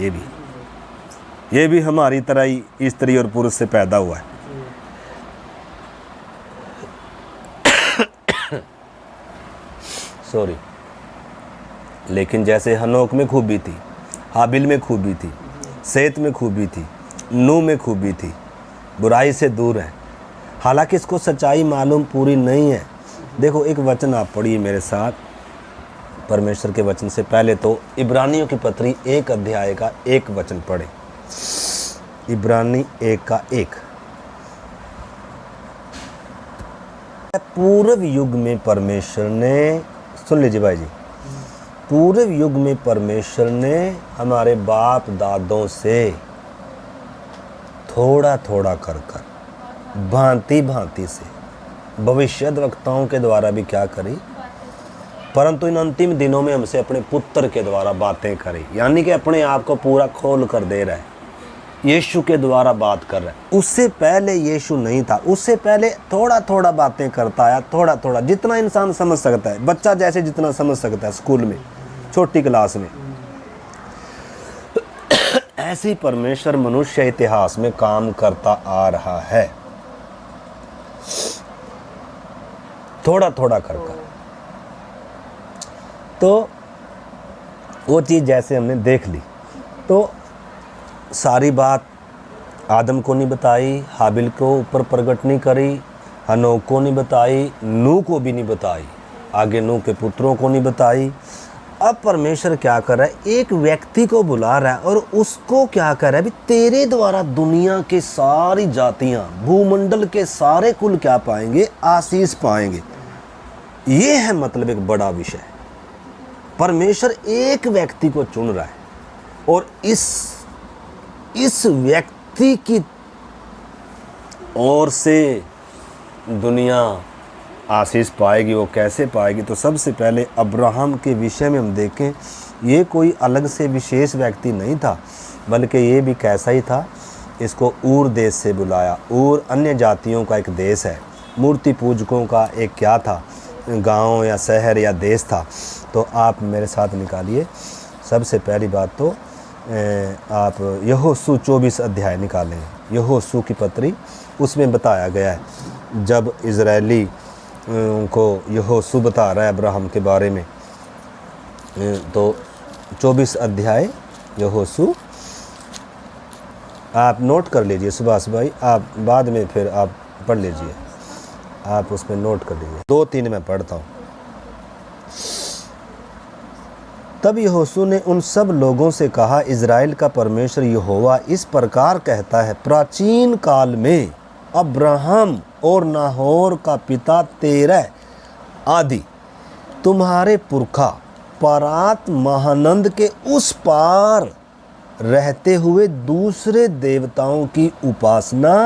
ये भी हमारी तरह ही स्त्री और पुरुष से पैदा हुआ है। सॉरी। लेकिन जैसे हनोक में खूबी थी, हाबिल में खूबी थी, सेत में खूबी थी, नूह में खूबी थी, बुराई से दूर है। हालांकि इसको सच्चाई मालूम पूरी नहीं है। देखो एक वचन आप पढ़िए मेरे साथ, परमेश्वर के वचन से पहले तो इब्रानियों की पत्री 1 अध्याय का 1 वचन पढ़े। इब्रानी 1 का 1। पूर्व युग में परमेश्वर ने, सुन लीजिए भाई जी, पूर्व युग में परमेश्वर ने हमारे बाप दादों से थोड़ा थोड़ा कर कर भांति भांति से भविष्यद्वक्ताओं के द्वारा भी क्या करी, परंतु इन अंतिम दिनों में हमसे अपने पुत्र के द्वारा बातें करी। यानी कि अपने आप को पूरा खोल कर दे रहा है, यीशु के द्वारा बात कर रहा है। उससे पहले यीशु नहीं था, उससे पहले थोड़ा थोड़ा बातें करता आया, थोड़ा थोड़ा, जितना इंसान समझ सकता है, बच्चा जैसे जितना समझ सकता है स्कूल में छोटी क्लास में, ऐसे ही परमेश्वर मनुष्य इतिहास में काम करता आ रहा है, थोड़ा थोड़ा कर कर। तो वो चीज़ जैसे हमने देख ली, तो सारी बात आदम को नहीं बताई, हाबिल को ऊपर प्रकट नहीं करी, हनोक को नहीं बताई, नूह को भी नहीं बताई, आगे नूह के पुत्रों को नहीं बताई। अब परमेश्वर क्या कर रहा है, एक व्यक्ति को बुला रहा है और उसको क्या कर रहा है, भी तेरे द्वारा दुनिया के सारी जातियां, भूमंडल के सारे कुल क्या पाएंगे, आशीष पाएंगे। ये है मतलब एक बड़ा विषय। परमेश्वर एक व्यक्ति को चुन रहा है और इस व्यक्ति की ओर से दुनिया आशीष पाएगी। वो कैसे पाएगी, तो सबसे पहले अब्राहम के विषय में हम देखें, ये कोई अलग से विशेष व्यक्ति नहीं था, बल्कि ये भी कैसा ही था, इसको ऊर देश से बुलाया। ऊर अन्य जातियों का एक देश है, मूर्ति पूजकों का एक क्या था, गांव या शहर या देश था। तो आप मेरे साथ निकालिए, सबसे पहली बात तो आप यहोशू 24 अध्याय निकालें, यहोशू की पत्री, उसमें बताया गया है, जब इजरायली को यहोशू बता रहा है अब्राहम के बारे में, तो 24 अध्याय यहोशू आप नोट कर लीजिए। सुभाष भाई आप बाद में फिर आप पढ़ लीजिए, आप उसमें नोट कर लीजिए, 2-3 मैं पढ़ता हूँ। तब यहोशू ने उन सब लोगों से कहा, इज़राइल का परमेश्वर यहोवा इस प्रकार कहता है, प्राचीन काल में अब्राहम और नाहोर का पिता तेरह आदि तुम्हारे पुरखा परात महानंद के उस पार रहते हुए दूसरे देवताओं की उपासना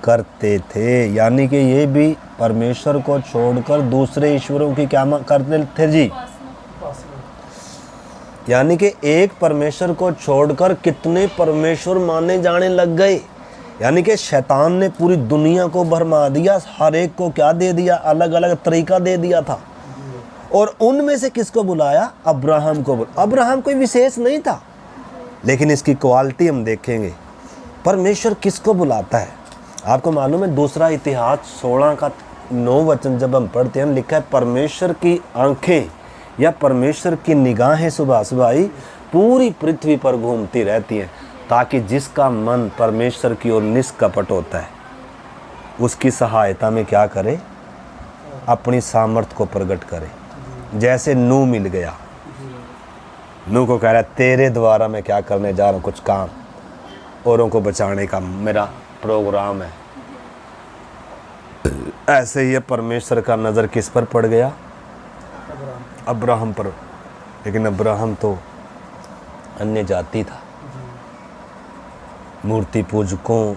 करते थे। यानी कि ये भी परमेश्वर को छोड़कर दूसरे ईश्वरों की क्या करते थे जी, यानी कि एक परमेश्वर को छोड़कर कितने परमेश्वर माने जाने लग गए। यानी कि शैतान ने पूरी दुनिया को भरमा दिया, हर एक को क्या दे दिया, अलग अलग तरीका दे दिया था। और उनमें से किसको बुलाया, अब्राहम को। अब्राहम कोई विशेष नहीं था, लेकिन इसकी क्वालिटी हम देखेंगे। परमेश्वर किसको बुलाता है, आपको मालूम है, दूसरा इतिहास 16 का 9 वचन जब हम पढ़ते हैं, लिखा है परमेश्वर की आंखें या परमेश्वर की निगाहें सुबह सुबह पूरी पृथ्वी पर घूमती रहती हैं, ताकि जिसका मन परमेश्वर की ओर निष्कपट होता है उसकी सहायता में क्या करे, अपनी सामर्थ्य को प्रकट करे। जैसे नूह मिल गया, नूह को कह रहा है तेरे द्वारा मैं क्या करने जा रहा हूँ, कुछ काम, औरों को बचाने का मेरा प्रोग्राम है। ऐसे ही परमेश्वर का नज़र किस पर पड़ गया, अब्राहम पर। लेकिन अब्राहम तो अन्य जाति था, मूर्ति पूजकों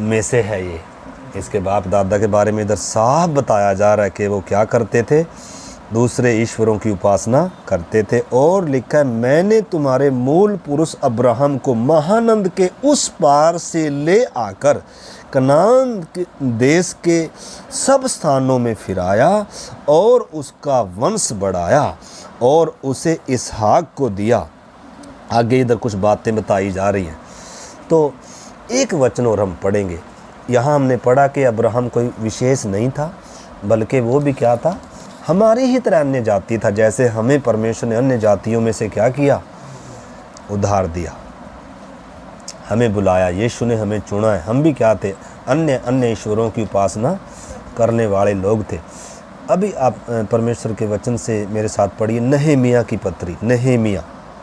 में से है। ये इसके बाप दादा के बारे में इधर साफ बताया जा रहा है कि वो क्या करते थे, दूसरे ईश्वरों की उपासना करते थे। और लिखा है, मैंने तुम्हारे मूल पुरुष अब्राहम को महानंद के उस पार से ले आकर कनान के देश के सब स्थानों में फिराया और उसका वंश बढ़ाया और उसे इसहाक को दिया। आगे इधर कुछ बातें बताई जा रही हैं, तो एक वचन और हम पढ़ेंगे। यहाँ हमने पढ़ा कि अब्राहम कोई विशेष नहीं था, बल्कि वो भी क्या था, हमारी ही तरह अन्य जाति था। जैसे हमें परमेश्वर ने अन्य जातियों में से क्या किया, उद्धार दिया, हमें बुलाया, यीशु ने हमें चुना है। हम भी क्या थे, अन्य ईश्वरों की उपासना करने वाले लोग थे। अभी आप परमेश्वर के वचन से मेरे साथ पढ़िए, नहमिया की पत्री,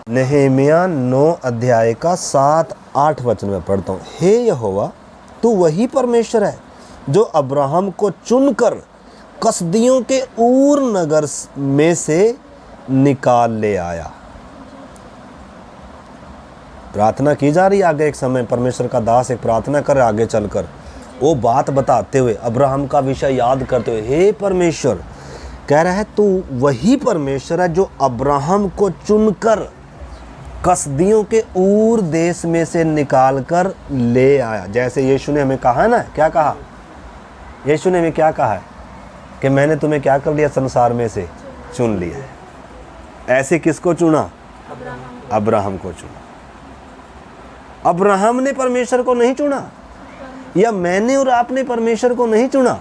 नहमिया 9 अध्याय का 7-8 वचन में पढ़ता हूँ। हे यहोवा, तू वही परमेश्वर है जो अब्राहम को चुनकर कसदियों के ऊर नगर में से निकाल ले आया। प्रार्थना की जा रही है आगे। एक समय परमेश्वर का दास एक प्रार्थना कर आगे चलकर वो बात बताते हुए, अब्राहम का विषय याद करते हुए, हे परमेश्वर, कह रहा है तू वही परमेश्वर है जो अब्राहम को चुनकर कसदियों के ऊर देश में से निकाल कर ले आया। जैसे यीशु ने हमें कहा है ना, क्या कहा यीशु ने हमें, क्या कहा है कि मैंने तुम्हें क्या कर लिया, संसार में से चुन लिया है। ऐसे किसको चुना? अब्राहम को चुना। अब्राहम ने परमेश्वर को नहीं चुना, या मैंने और आपने परमेश्वर को नहीं चुना,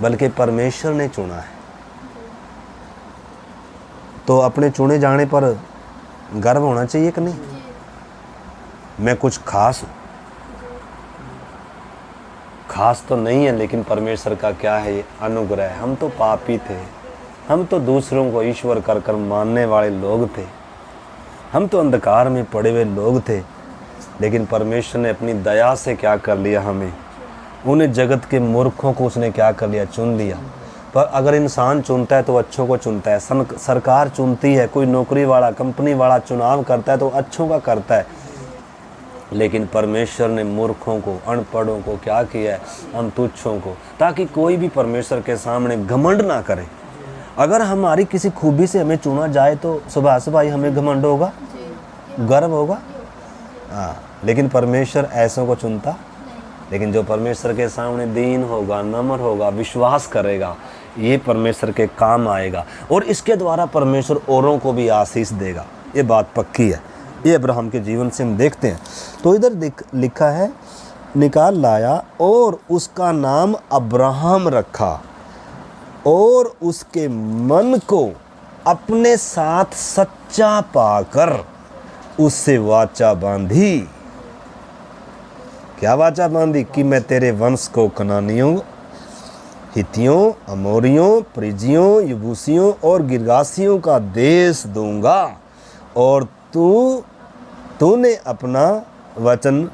बल्कि परमेश्वर ने चुना है। तो अपने चुने जाने पर गर्व होना चाहिए कि नहीं? मैं कुछ खास हूं, खास तो नहीं है, लेकिन परमेश्वर का क्या है ये अनुग्रह है। हम तो पापी थे, हम तो दूसरों को ईश्वर कर कर मानने वाले लोग थे, हम तो अंधकार में पड़े हुए लोग थे, लेकिन परमेश्वर ने अपनी दया से क्या कर लिया, हमें, उन्हें जगत के मूर्खों को उसने क्या कर लिया, चुन लिया। पर अगर इंसान चुनता है तो अच्छों को चुनता है। सरकार चुनती है, कोई नौकरी वाला, कंपनी वाला चुनाव करता है तो अच्छों का करता है, लेकिन परमेश्वर ने मूर्खों को, अनपढ़ों को क्या किया है, हम तुच्छों को, ताकि कोई भी परमेश्वर के सामने घमंड ना करे। अगर हमारी किसी खूबी से हमें चुना जाए तो सुबह सुबह ही हमें घमंड होगा, गर्व होगा, हाँ, लेकिन परमेश्वर ऐसों को चुनता। लेकिन जो परमेश्वर के सामने दीन होगा, नम्र होगा, विश्वास करेगा, ये परमेश्वर के काम आएगा, और इसके द्वारा परमेश्वर औरों को भी आशीष देगा। ये बात पक्की है। ये अब्राहम के जीवन से हम देखते हैं। तो इधर लिखा है, निकाल लाया और उसका नाम अब्राहम रखा, और उसके मन को अपने साथ सच्चा पाकर उससे वाचा बांधी। क्या वाचा बांधी? कि मैं तेरे वंश को कनानियों, हित्तियों, अमोरियों, परिज्जियों, यबूसियों और गिर्गासियों का देश दूंगा, और तूने अपना वचन,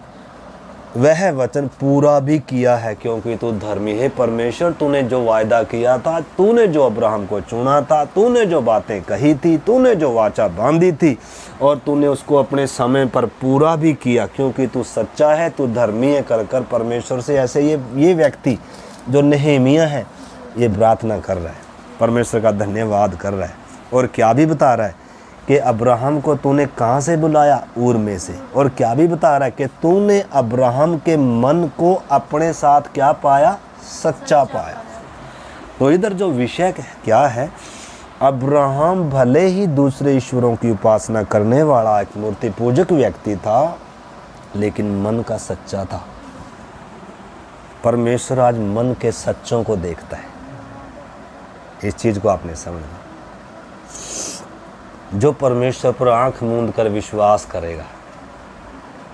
वह वचन पूरा भी किया है, क्योंकि तू धर्मी है। परमेश्वर, तूने जो वायदा किया था, तूने जो अब्राहम को चुना था, तूने जो बातें कही थी, तूने जो वाचा बांधी थी, और तूने उसको अपने समय पर पूरा भी किया, क्योंकि तू सच्चा है, तू धर्मी है। कर कर परमेश्वर से ऐसे ये व्यक्ति जो नेहेमिया है, ये प्रार्थना कर रहा है, परमेश्वर का धन्यवाद कर रहा है। और क्या भी बता रहा है कि अब्राहम को तूने कहाँ से बुलाया? ऊर में से। और क्या भी बता रहा है कि तूने अब्राहम के मन को अपने साथ क्या पाया? सच्चा पाया। तो इधर जो विषय क्या है, अब्राहम भले ही दूसरे ईश्वरों की उपासना करने वाला एक मूर्ति पूजक व्यक्ति था, लेकिन मन का सच्चा था। परमेश्वर आज मन के सच्चों को देखता है। इस चीज को आपने समझना। जो परमेश्वर पर आंख मूंद कर विश्वास करेगा।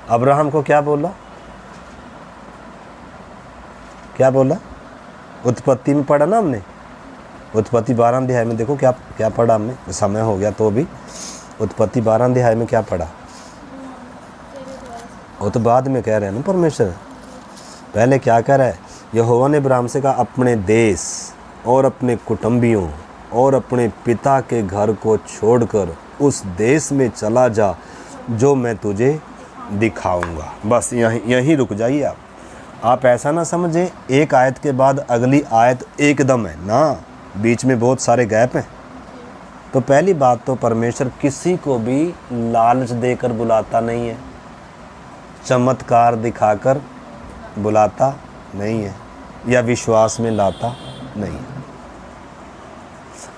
अब्राहम को क्या बोला? क्या बोला? उत्पत्ति में पढ़ा ना हमने, उत्पत्ति 12 अध्याय में देखो क्या क्या पढ़ा हमने। समय हो गया तो भी उत्पत्ति 12 अध्याय में क्या पढ़ा? वो तो बाद में कह रहे हैं ना परमेश्वर। पहले क्या कह रहा है? यहोवा ने अब्राहम से कहा, अपने देश और अपने कुटुंबियों और अपने पिता के घर को छोड़कर उस देश में चला जा जो मैं तुझे दिखाऊंगा। बस यहीं रुक जाइए आप ऐसा ना समझें एक आयत के बाद अगली आयत एकदम है ना, बीच में बहुत सारे गैप हैं। तो पहली बात तो परमेश्वर किसी को भी लालच देकर बुलाता नहीं है, चमत्कार दिखाकर बुलाता नहीं है, या विश्वास में लाता नहीं है।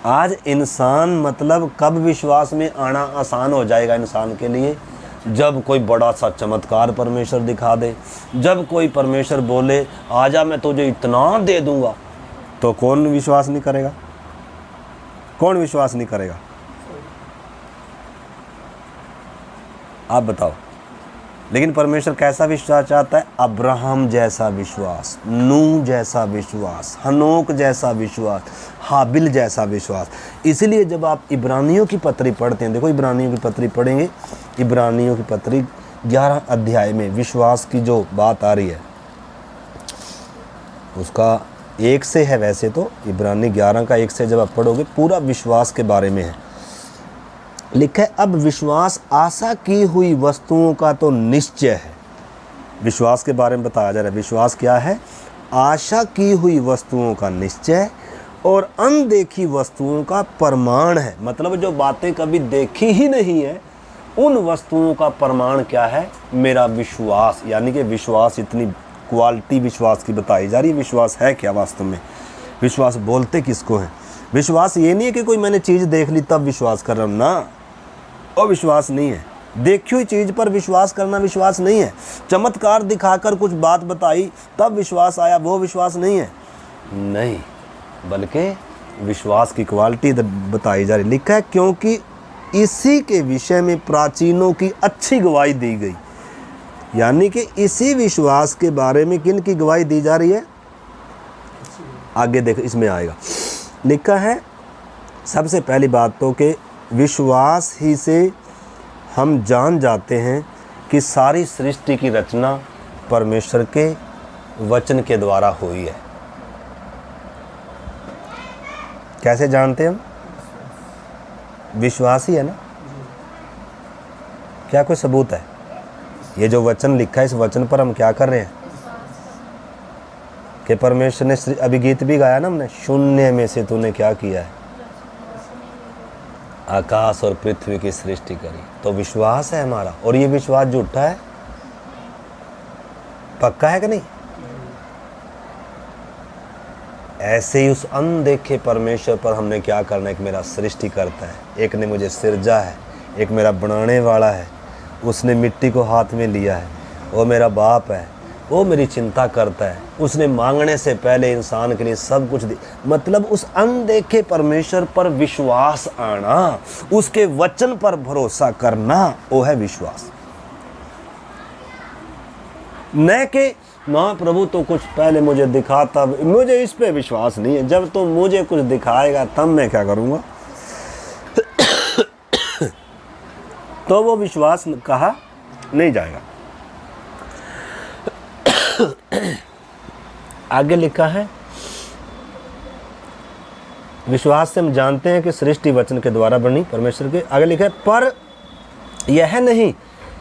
आज इंसान मतलब कब विश्वास में आना आसान हो जाएगा इंसान के लिए? जब कोई बड़ा सा चमत्कार परमेश्वर दिखा दे, जब कोई परमेश्वर बोले आजा मैं तुझे इतना दे दूंगा, तो कौन विश्वास नहीं करेगा? कौन विश्वास नहीं करेगा? आप बताओ। लेकिन परमेश्वर कैसा विश्वास चाहता है? अब्राहम जैसा विश्वास, नूह जैसा विश्वास, हनोक जैसा विश्वास, हाबिल जैसा विश्वास। इसलिए जब आप इब्रानियों की पत्री पढ़ते हैं, देखो इब्रानियों की पत्री पढ़ेंगे, इब्रानियों की पत्री 11 अध्याय में विश्वास की जो बात आ रही है, उसका 1 से है, वैसे तो इब्रानी 11 का 1 से जब आप पढ़ोगे पूरा विश्वास के बारे में है। लिखा है अब विश्वास आशा की हुई वस्तुओं का तो निश्चय है। विश्वास के बारे में बताया जा रहा है। विश्वास क्या है? आशा की हुई वस्तुओं का निश्चय और अनदेखी वस्तुओं का प्रमाण है। मतलब जो बातें कभी देखी ही नहीं है उन वस्तुओं का प्रमाण क्या है? मेरा विश्वास। यानी कि विश्वास, इतनी क्वालिटी विश्वास की बताई जा रही है। विश्वास है क्या वास्तव में? विश्वास बोलते किसको है? विश्वास ये नहीं है कि कोई मैंने चीज़ देख ली तब विश्वास कर रहा हूँ ना, वो विश्वास नहीं है। देखी हुई चीज़ पर विश्वास करना विश्वास नहीं है। चमत्कार दिखाकर कुछ बात बताई तब विश्वास आया, वो विश्वास नहीं है। नहीं, बल्कि विश्वास की क्वालिटी बताई जा रही। लिखा है क्योंकि इसी के विषय में प्राचीनों की अच्छी गवाही दी गई। यानी कि इसी विश्वास के बारे में किन की गवाही दी जा रही है? आगे देखो, इसमें आएगा। लिखा है सबसे पहली बात तो कि विश्वास ही से हम जान जाते हैं कि सारी सृष्टि की रचना परमेश्वर के वचन के द्वारा हुई है। कैसे जानते हैं हम? विश्वास ही है ना। क्या कोई सबूत है? ये जो वचन लिखा है इस वचन पर हम क्या कर रहे हैं कि परमेश्वर ने, अभी गीत भी गाया ना हमने, शून्य में से तूने क्या किया है, आकाश और पृथ्वी की सृष्टि करी। तो विश्वास है हमारा। और ये विश्वास झूठा है? पक्का है कि नहीं? ऐसे ही उस अनदेखे परमेश्वर पर हमने क्या करना है? एक मेरा सृष्टि करता है, एक ने मुझे सिरजा है, एक मेरा बनाने वाला है, उसने मिट्टी को हाथ में लिया है, वो मेरा बाप है, वो मेरी चिंता करता है, उसने मांगने से पहले इंसान के लिए सब कुछ मतलब उस अनदेखे परमेश्वर पर विश्वास आना, उसके वचन पर भरोसा करना, वो है विश्वास। न कि ना प्रभु तो कुछ पहले मुझे दिखाता, मुझे इस पे विश्वास नहीं है, जब तो मुझे कुछ दिखाएगा तब मैं क्या करूँगा। तो वो विश्वास कहा नहीं जाएगा। आगे लिखा है विश्वास से हम जानते हैं कि सृष्टि वचन के द्वारा बनी परमेश्वर के। आगे लिखा है पर यह नहीं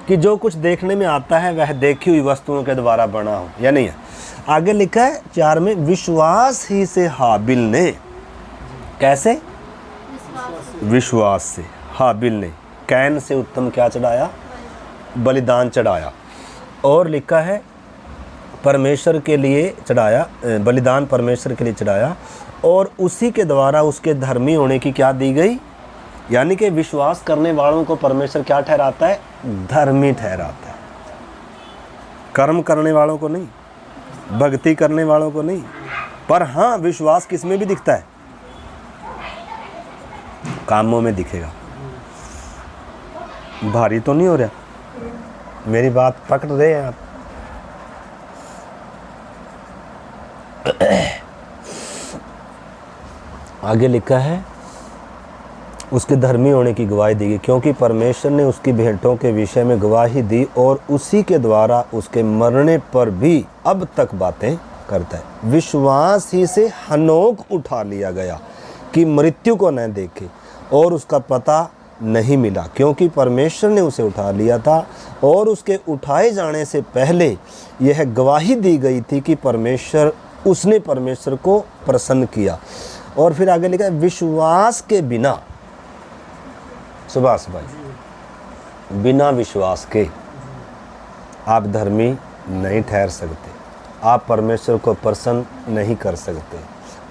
कि जो कुछ देखने में आता है वह देखी हुई वस्तुओं के द्वारा बना हो, या नहीं है। आगे लिखा है 4 में विश्वास ही से हाबिल ने, कैसे? विश्वास से हाबिल ने कैन से उत्तम क्या चढ़ाया? बलिदान चढ़ाया। और लिखा है परमेश्वर के लिए चढ़ाया, बलिदान परमेश्वर के लिए चढ़ाया और उसी के द्वारा उसके धर्मी होने की क्या दी गई? यानी कि विश्वास करने वालों को परमेश्वर क्या ठहराता है? धर्मी ठहराता है। कर्म करने वालों को नहीं, भक्ति करने वालों को नहीं। पर हाँ, विश्वास किस में भी दिखता है? कामों में दिखेगा। भारी तो नहीं हो रहा? मेरी बात पकड़ रहे हैं आप? आगे लिखा है उसके धर्मी होने की गवाही दी गई क्योंकि परमेश्वर ने उसकी भेंटों के विषय में गवाही दी और उसी के द्वारा उसके मरने पर भी अब तक बातें करता है। विश्वास ही से हनोक उठा लिया गया कि मृत्यु को न देखे और उसका पता नहीं मिला क्योंकि परमेश्वर ने उसे उठा लिया था। और उसके उठाए जाने से पहले यह गवाही दी गई थी कि उसने परमेश्वर को प्रसन्न किया। और फिर आगे लिखा है विश्वास के बिना, सुभाष भाई, बिना विश्वास के आप धर्मी नहीं ठहर सकते, आप परमेश्वर को प्रसन्न नहीं कर सकते,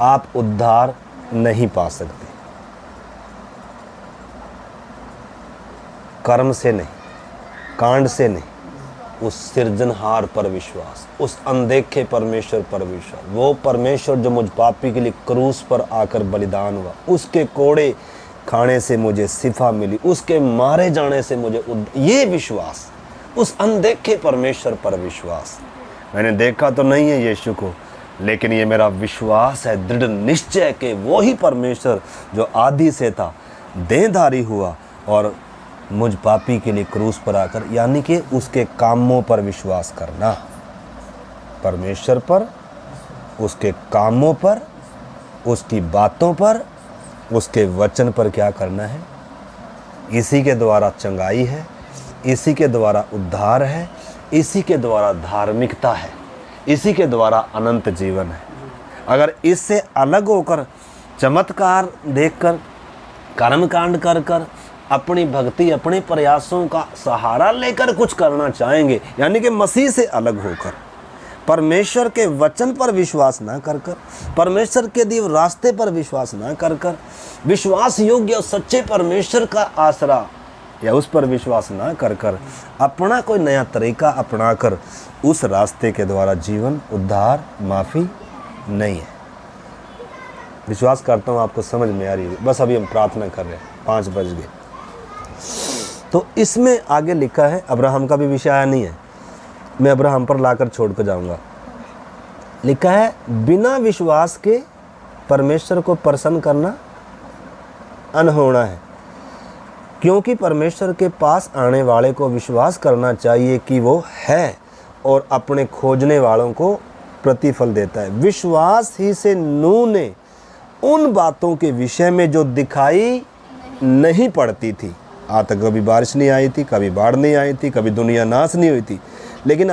आप उद्धार नहीं पा सकते। कर्म से नहीं, कांड से नहीं, उस सृजनहार पर विश्वास, उस अनदेखे परमेश्वर पर विश्वास। वो परमेश्वर जो मुझ पापी के लिए क्रूस पर आकर बलिदान हुआ, उसके कोड़े खाने से मुझे शिफा मिली, उसके मारे जाने से मुझे ये विश्वास, उस अनदेखे परमेश्वर पर विश्वास। मैंने देखा तो नहीं है यीशु को, लेकिन ये मेरा विश्वास है, दृढ़ निश्चय के वो ही परमेश्वर जो आदि से था देहधारी हुआ और मुझ पापी के लिए क्रूस पर आकर, यानी कि उसके कामों पर विश्वास करना, परमेश्वर पर उसके कामों पर, उसकी बातों पर, उसके वचन पर क्या करना है। इसी के द्वारा चंगाई है, इसी के द्वारा उद्धार है, इसी के द्वारा धार्मिकता है, इसी के द्वारा अनंत जीवन है। अगर इससे अलग होकर चमत्कार देखकर, कर्मकांड कर कर, अपनी भक्ति, अपने प्रयासों का सहारा लेकर कुछ करना चाहेंगे, यानी कि मसीह से अलग होकर, परमेश्वर के वचन पर विश्वास ना कर कर, परमेश्वर के दिए रास्ते पर विश्वास ना कर कर, विश्वास योग्य और सच्चे परमेश्वर का आसरा या उस पर विश्वास ना कर कर, अपना कोई नया तरीका अपना कर, उस रास्ते के द्वारा जीवन, उद्धार, माफ़ी नहीं है। विश्वास करता हूँ आपको समझ में आ रही है। बस अभी हम प्रार्थना कर रहे हैं, 5 बज गए। तो इसमें आगे लिखा है, अब्राहम का भी विषय आया नहीं है, मैं अब्राहम पर लाकर छोड़ कर जाऊँगा। लिखा है बिना विश्वास के परमेश्वर को प्रसन्न करना अनहोना है, क्योंकि परमेश्वर के पास आने वाले को विश्वास करना चाहिए कि वो है और अपने खोजने वालों को प्रतिफल देता है। विश्वास ही से नूह ने उन बातों के विषय में जो दिखाई नहीं पड़ती थी, आज तक कभी बारिश नहीं आई थी, कभी बाढ़ नहीं आई थी, कभी दुनिया नाश नहीं हुई थी, लेकिन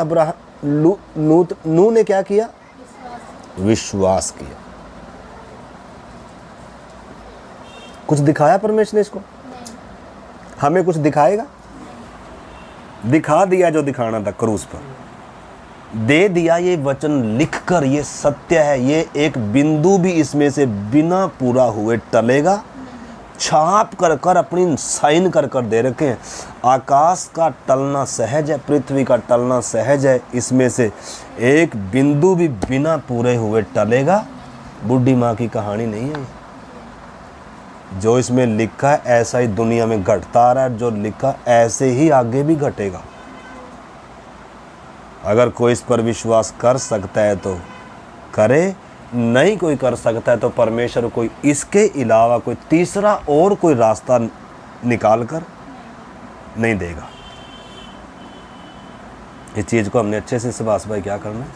नूह ने क्या किया? विश्वास किया। कुछ दिखाया परमेश्वर ने इसको? हमें कुछ दिखाएगा? दिखा दिया जो दिखाना था क्रूस पर, दे दिया। ये वचन लिखकर, ये सत्य है, ये एक बिंदु भी इसमें से बिना पूरा हुए टलेगा। छाप कर कर अपनी साइन कर कर दे रखे हैं। आकाश का टलना सहज है, पृथ्वी का टलना सहज है, इसमें से एक बिंदु भी बिना पूरे हुए टलेगा। बूढ़ी माँ की कहानी नहीं है। जो इसमें लिखा है ऐसा ही दुनिया में घटता आ रहा है, जो लिखा ऐसे ही आगे भी घटेगा। अगर कोई इस पर विश्वास कर सकता है तो करे, नहीं कोई कर सकता है तो परमेश्वर कोई इसके अलावा कोई तीसरा और कोई रास्ता निकाल कर नहीं देगा। इस चीज़ को हमने अच्छे से सुभाष भाई क्या करना है,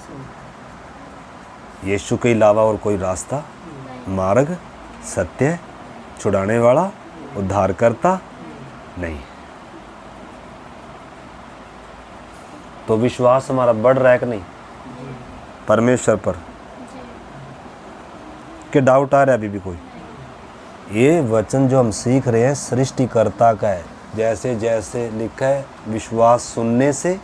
यीशु के अलावा और कोई रास्ता, मार्ग, सत्य, छुड़ाने वाला, उद्धार करता नहीं। तो विश्वास हमारा बढ़ रहा है कि नहीं परमेश्वर पर? कि डाउट आ रहा है अभी भी कोई? ये वचन जो हम सीख रहे हैं सृष्टिकर्ता का है। जैसे जैसे लिखा है विश्वास सुनने से,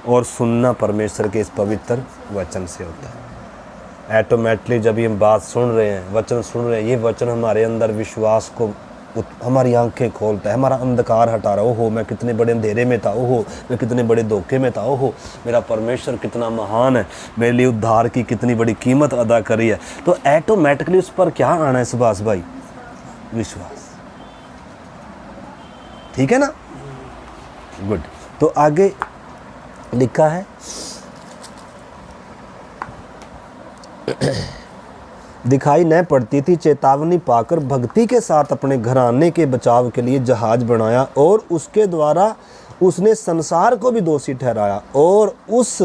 और सुनना परमेश्वर के इस पवित्र वचन से होता है। ऑटोमेटिकली जब हम बात सुन रहे हैं, वचन सुन रहे हैं, ये वचन हमारे अंदर विश्वास को, हमारी आंखें खोलता है, हमारा अंधकार हटा रहा है। ओहो मैं कितने बड़े अंधेरे में था, ओहो मैं कितने बड़े धोखे में था, ओहो मेरा परमेश्वर कितना महान है, मेरे लिए उद्धार की कितनी बड़ी कीमत अदा करी है। तो ऑटोमेटिकली उस पर क्या आना है सुभाष भाई? विश्वास। ठीक है ना? गुड। तो आगे लिखा है दिखाई न पड़ती थी, चेतावनी पाकर भक्ति के साथ अपने घराने के बचाव के लिए जहाज बनाया, और उसके द्वारा उसने संसार को भी दोषी ठहराया और उस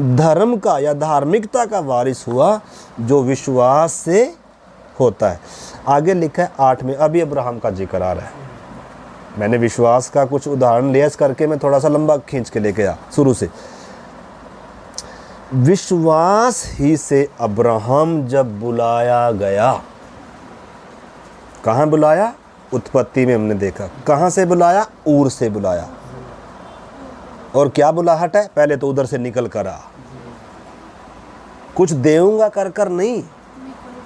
धर्म का या धार्मिकता का वारिस हुआ जो विश्वास से होता है। आगे लिखा है 8 में, अभी अब्राहम का जिक्र आ रहा है। मैंने विश्वास का कुछ उदाहरण लिया, इस करके मैं थोड़ा सा लंबा खींच के लेके आया शुरू से। विश्वास ही से अब्राहम जब बुलाया गया, कहाँ बुलाया? उत्पत्ति में हमने देखा। कहाँ से बुलाया? ऊर से बुलाया। और क्या बुलाहट है? पहले तो उधर से निकल कर आ, कुछ देऊंगा कर कर नहीं।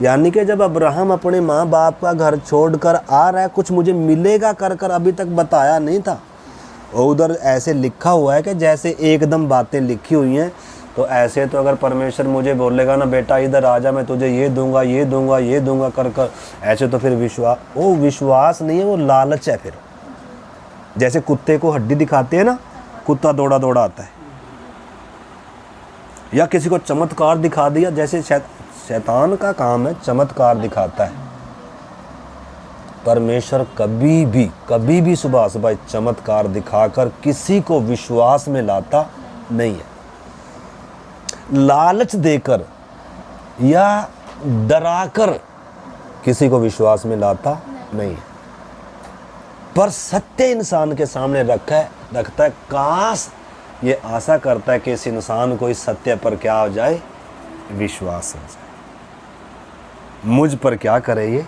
यानी कि जब अब्राहम अपने माँ बाप का घर छोड़कर आ रहा है, कुछ मुझे मिलेगा कर कर अभी तक बताया नहीं था। और उधर ऐसे लिखा हुआ है कि जैसे एकदम बातें लिखी हुई हैं। तो ऐसे तो अगर परमेश्वर मुझे बोलेगा ना बेटा इधर आ जा, मैं तुझे ये दूंगा, ये दूंगा, ये दूंगा कर कर, ऐसे तो फिर विश्वास, वो विश्वास नहीं है, वो लालच है। फिर जैसे कुत्ते को हड्डी दिखाते हैं ना, कुत्ता दौड़ा दौड़ा आता है। या किसी को चमत्कार दिखा दिया, जैसे शैतान का काम है चमत्कार दिखाता है। परमेश्वर कभी भी सुभाष भाई चमत्कार दिखाकर किसी को विश्वास में लाता नहीं है। लालच देकर या डराकर किसी को विश्वास में लाता नहीं है, पर सत्य इंसान के सामने रखता है। काश ये आशा करता है कि इस इंसान को इस सत्य पर क्या हो जाए, विश्वास हो जाए। मुझ पर क्या करे ये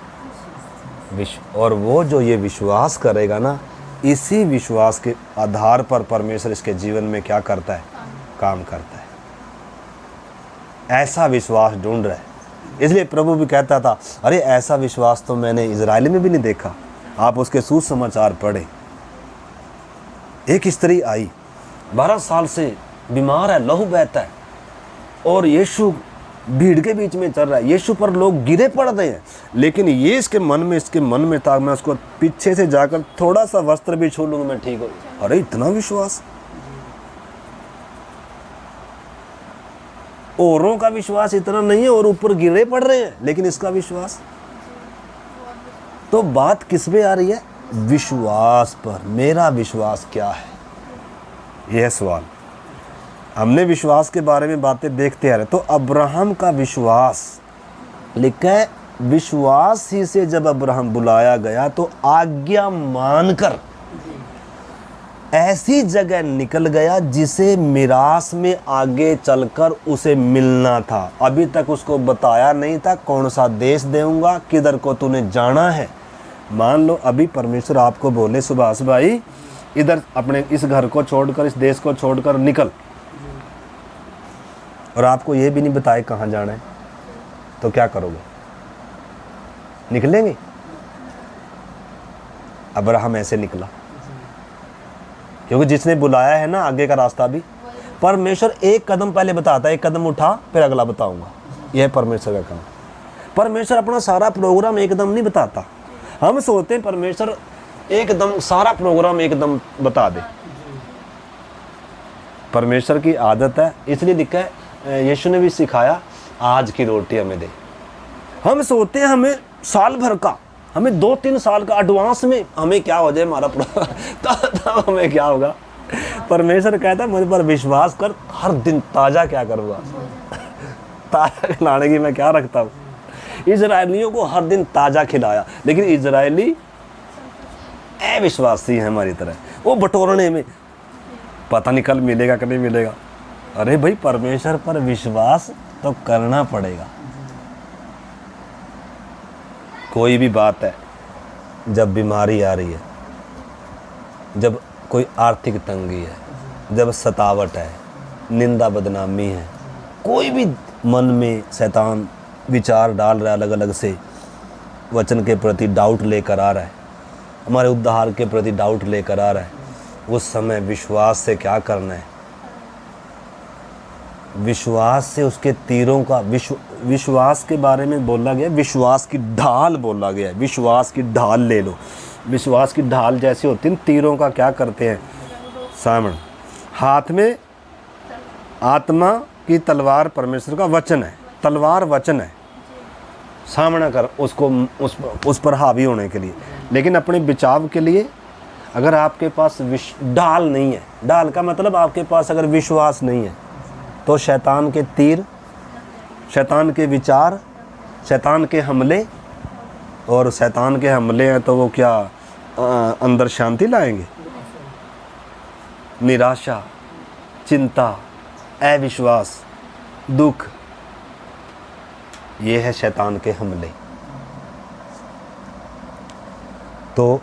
विश्व, और वो जो ये विश्वास करेगा ना, इसी विश्वास के आधार पर परमेश्वर इसके जीवन में क्या करता है, काम करता है। ऐसा विश्वास ढूंढ रहा है। इसलिए प्रभु भी कहता था, अरे ऐसा विश्वास तो मैंने इजराइल में भी नहीं देखा। आप उसके सुसमाचार पढ़े। एक स्त्री आई, 12 साल से बीमार है, लहू बहता है, और यीशु भीड़ के बीच में चल रहा है। यीशु पर लोग गिरे पड़ रहे हैं, लेकिन ये इसके मन में था, मैं उसको पीछे से जाकर थोड़ा सा वस्त्र भी छू लूंगा, मैं ठीक हो। अरे इतना विश्वास! औरों का विश्वास इतना नहीं है, और ऊपर गिरे पड़ रहे हैं, लेकिन इसका विश्वास। तो बात किस पे आ रही है? विश्वास पर। मेरा विश्वास क्या है, यह सवाल। हमने विश्वास के बारे में बातें देखते आ रहे। तो अब्राहम का विश्वास लिखा है, विश्वास ही से जब अब्राहम बुलाया गया तो आज्ञा मानकर ऐसी जगह निकल गया जिसे मिरास में आगे चलकर उसे मिलना था। अभी तक उसको बताया नहीं था कौन सा देश देऊंगा, किधर को तूने जाना है। मान लो अभी परमेश्वर आपको बोले, सुभाष भाई इधर अपने इस घर को छोड़कर, इस देश को छोड़कर निकल, और आपको ये भी नहीं बताए कहाँ जाना है, तो क्या करोगे? निकलेंगे? अब्राहम ऐसे निकला, क्योंकि जिसने बुलाया है ना, आगे का रास्ता भी परमेश्वर एक कदम पहले बताता है, एक कदम उठा फिर अगला बताऊंगा। यह परमेश्वर का काम। परमेश्वर अपना सारा प्रोग्राम एकदम नहीं बताता। हम सोचते हैं परमेश्वर एकदम सारा प्रोग्राम एकदम बता दे। परमेश्वर की आदत है, इसलिए लिखा है, यीशु ने भी सिखाया, आज की रोटी हमें दे। हम सोचते हैं हमें साल भर का, हमें 2-3 साल का एडवांस में हमें क्या हो जाए हमारा तब हमें क्या होगा। परमेश्वर कहता है मुझ पर विश्वास कर, हर दिन ताज़ा क्या करूँगा, ताज़ा खिलाने की मैं क्या रखता हूँ। इजराइलियों को हर दिन ताज़ा खिलाया, लेकिन इजराइली अविश्वासी है हमारी तरह, वो बटोरने में पता नहीं कल मिलेगा कि नहीं मिलेगा। अरे भाई, परमेश्वर पर विश्वास तो करना पड़ेगा। कोई भी बात है, जब बीमारी आ रही है, जब कोई आर्थिक तंगी है, जब सतावट है, निंदा बदनामी है, कोई भी मन में शैतान विचार डाल रहा है, अलग अलग से वचन के प्रति डाउट लेकर आ रहा है, हमारे उद्धार के प्रति डाउट लेकर आ रहा है, उस समय विश्वास से क्या करना है? विश्वास से उसके तीरों का विश्वास के बारे में बोला गया, विश्वास की ढाल बोला गया है। विश्वास की ढाल ले लो। विश्वास की ढाल जैसी होती है, तीरों का क्या करते हैं? सामने हाथ में आत्मा की तलवार परमेश्वर का वचन है, तलवार वचन है, सामना कर उसको, उस पर हावी होने के लिए। लेकिन अपने बचाव के लिए अगर आपके पास ढाल नहीं है, ढाल का मतलब आपके पास अगर विश्वास नहीं है, तो शैतान के तीर, शैतान के विचार, शैतान के हमले, और शैतान के हमले हैं तो वो क्या अंदर शांति लाएंगे? निराशा, चिंता, अविश्वास, दुख, ये है शैतान के हमले। तो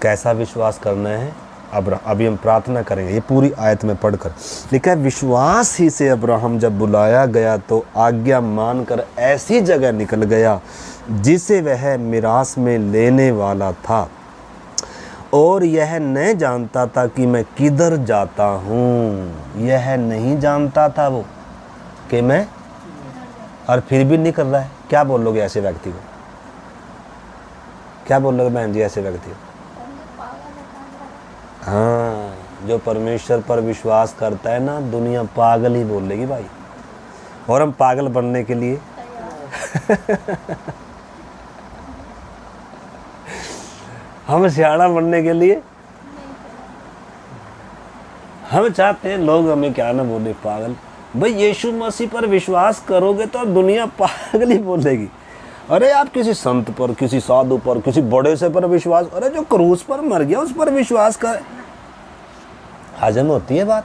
कैसा विश्वास करना है? अब अभी हम प्रार्थना करेंगे, ये पूरी आयत में पढ़कर लिखा है, विश्वास ही से अब्राहम जब बुलाया गया तो आज्ञा मानकर ऐसी जगह निकल गया जिसे वह मिरास में लेने वाला था, और यह नहीं जानता था कि मैं किधर जाता हूँ। यह नहीं जानता था वो कि मैं, और फिर भी नहीं कर रहा है। क्या बोलोगे ऐसे व्यक्ति को? क्या बोलोगे बहन जी ऐसे व्यक्ति को? हाँ, जो परमेश्वर पर विश्वास करता है ना, दुनिया पागल ही बोलेगी भाई। और हम पागल बनने के लिए हम सियाड़ा बनने के लिए हम चाहते हैं लोग हमें क्या ना बोले, पागल। भाई यीशु मसीह पर विश्वास करोगे तो दुनिया पागल ही बोलेगी। अरे आप किसी संत पर, किसी साधु पर, किसी बड़े से पर विश्वास, अरे जो क्रूस पर मर गया उस पर विश्वास कर। हजम होती है बात?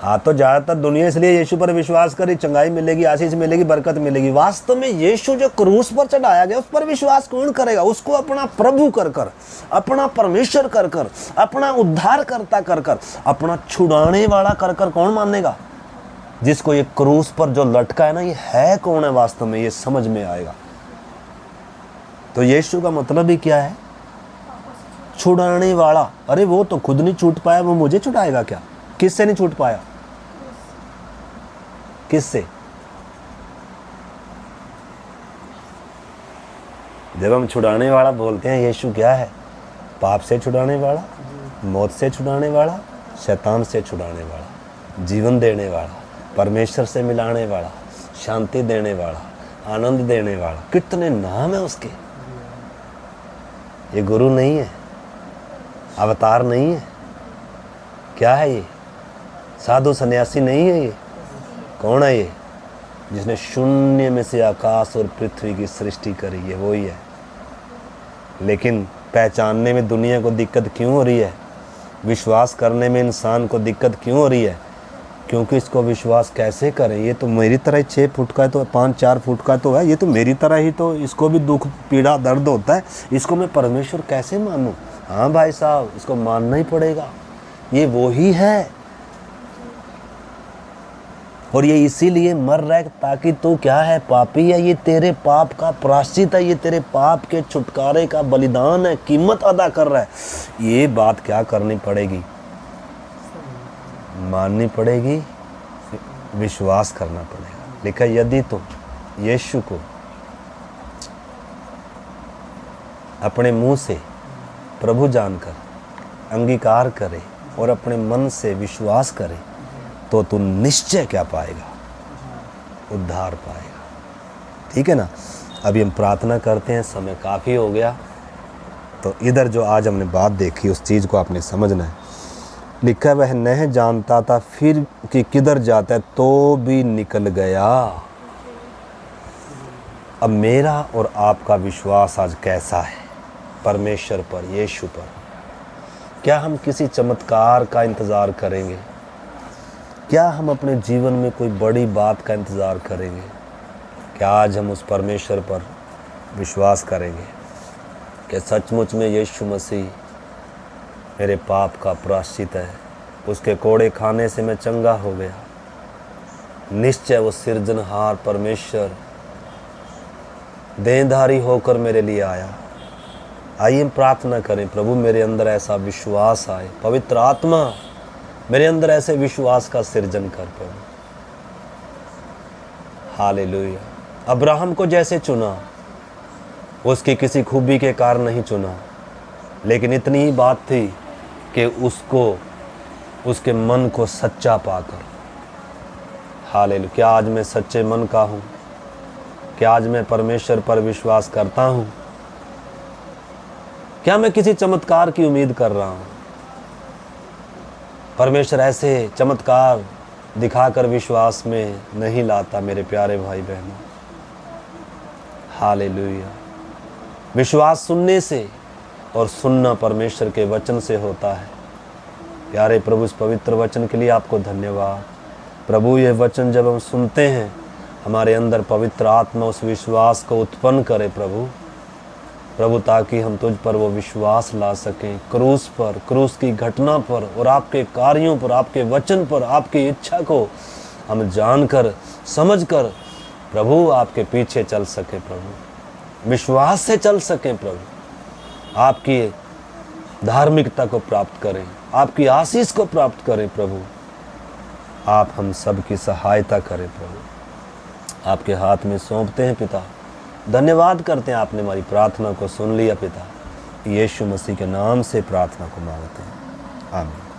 हाँ, तो ज़्यादातर दुनिया इसलिए यीशु पर विश्वास करी, चंगाई मिलेगी, आशीष मिलेगी, बरकत मिलेगी। वास्तव में यीशु जो क्रूस पर चढ़ाया गया उस पर विश्वास कौन करेगा? उसको अपना प्रभु कर कर, अपना परमेश्वर कर कर, अपना उद्धार करता कर कर, अपना छुड़ाने वाला कर कर कौन मानेगा? जिसको ये क्रूस पर जो लटका है ना, ये है कौन है वास्तव में, ये समझ में आएगा। तो यीशु का मतलब ही क्या है? छुड़ाने वाला। अरे वो तो खुद नहीं छूट पाया, वो मुझे छुड़ाएगा क्या? किससे नहीं छूट पाया? किससे? जब हम छुड़ाने वाला बोलते हैं, यीशु क्या है? पाप से छुड़ाने वाला, मौत से छुड़ाने वाला, शैतान से छुड़ाने वाला, जीवन देने वाला, परमेश्वर से मिलाने वाला, शांति देने वाला, आनंद देने वाला। कितने नाम है उसके। ये गुरु नहीं है, अवतार नहीं है, क्या है ये? साधु सन्यासी नहीं है ये। कौन है ये? जिसने शून्य में से आकाश और पृथ्वी की सृष्टि करी है, वो ही है। लेकिन पहचानने में दुनिया को दिक्कत क्यों हो रही है? विश्वास करने में इंसान को दिक्कत क्यों हो रही है? क्योंकि इसको विश्वास कैसे करें? ये तो मेरी तरह 6 फुट का है, तो 5-4 फुट का तो है, ये तो मेरी तरह ही, तो इसको भी दुख पीड़ा दर्द होता है, इसको मैं परमेश्वर कैसे मानूं? हाँ भाई साहब, इसको मानना ही पड़ेगा। ये वो ही है, और ये इसीलिए मर रहा है ताकि तू क्या है? पापी है। ये तेरे पाप का प्रायश्चित है, ये तेरे पाप के छुटकारे का बलिदान है, कीमत अदा कर रहा है। ये बात क्या करनी पड़ेगी? माननी पड़ेगी, विश्वास करना पड़ेगा। लिखा, यदि तुम यीशु को अपने मुंह से प्रभु जानकर अंगीकार करे और अपने मन से विश्वास करे तो तू निश्चय क्या पाएगा? उद्धार पाएगा। ठीक है ना? अभी हम प्रार्थना करते हैं, समय काफ़ी हो गया। तो इधर जो आज हमने बात देखी उस चीज़ को आपने समझना है। लिखा है, वह नहीं जानता था फिर कि किधर जाता है, तो भी निकल गया। अब मेरा और आपका विश्वास आज कैसा है? परमेश्वर पर, यीशु पर। क्या हम किसी चमत्कार का इंतज़ार करेंगे? क्या हम अपने जीवन में कोई बड़ी बात का इंतज़ार करेंगे? क्या आज हम उस परमेश्वर पर विश्वास करेंगे कि सचमुच में यीशु मसीह मेरे पाप का प्रायश्चित है, उसके कोड़े खाने से मैं चंगा हो गया। निश्चय वो सिरजनहार परमेश्वर देहधारी होकर मेरे लिए आया। आइए हम प्रार्थना करें, प्रभु मेरे अंदर ऐसा विश्वास आए, पवित्र आत्मा मेरे अंदर ऐसे विश्वास का सृजन कर प्रभु। हालेलुया। अब्राहम को जैसे चुना, उसकी किसी खूबी के कारण नहीं चुना, लेकिन इतनी ही बात थी कि उसको उसके मन को सच्चा पाकर। हालेलुया। क्या आज मैं सच्चे मन का हूँ? क्या आज मैं परमेश्वर पर विश्वास करता हूँ? क्या मैं किसी चमत्कार की उम्मीद कर रहा हूँ? परमेश्वर ऐसे चमत्कार दिखाकर विश्वास में नहीं लाता मेरे प्यारे भाई बहनों। हालेलुया। विश्वास सुनने से और सुनना परमेश्वर के वचन से होता है। प्यारे प्रभु, इस पवित्र वचन के लिए आपको धन्यवाद। प्रभु, ये वचन जब हम सुनते हैं, हमारे अंदर पवित्र आत्मा उस विश्वास को उत्पन्न करे प्रभु, ताकि हम तुझ पर वो विश्वास ला सकें। क्रूस पर, क्रूस की घटना पर और आपके कार्यों पर, आपके वचन पर, आपकी इच्छा को हम जानकर, समझकर प्रभु आपके पीछे चल सके प्रभु, विश्वास से चल सकें प्रभु, आपकी धार्मिकता को प्राप्त करें, आपकी आशीष को प्राप्त करें प्रभु। आप हम सब की सहायता करें प्रभु। आपके हाथ में सौंपते हैं पिता। धन्यवाद करते हैं, आपने हमारी प्रार्थना को सुन लिया पिता। यीशु मसीह के नाम से प्रार्थना को मांगते हैं, आमीन।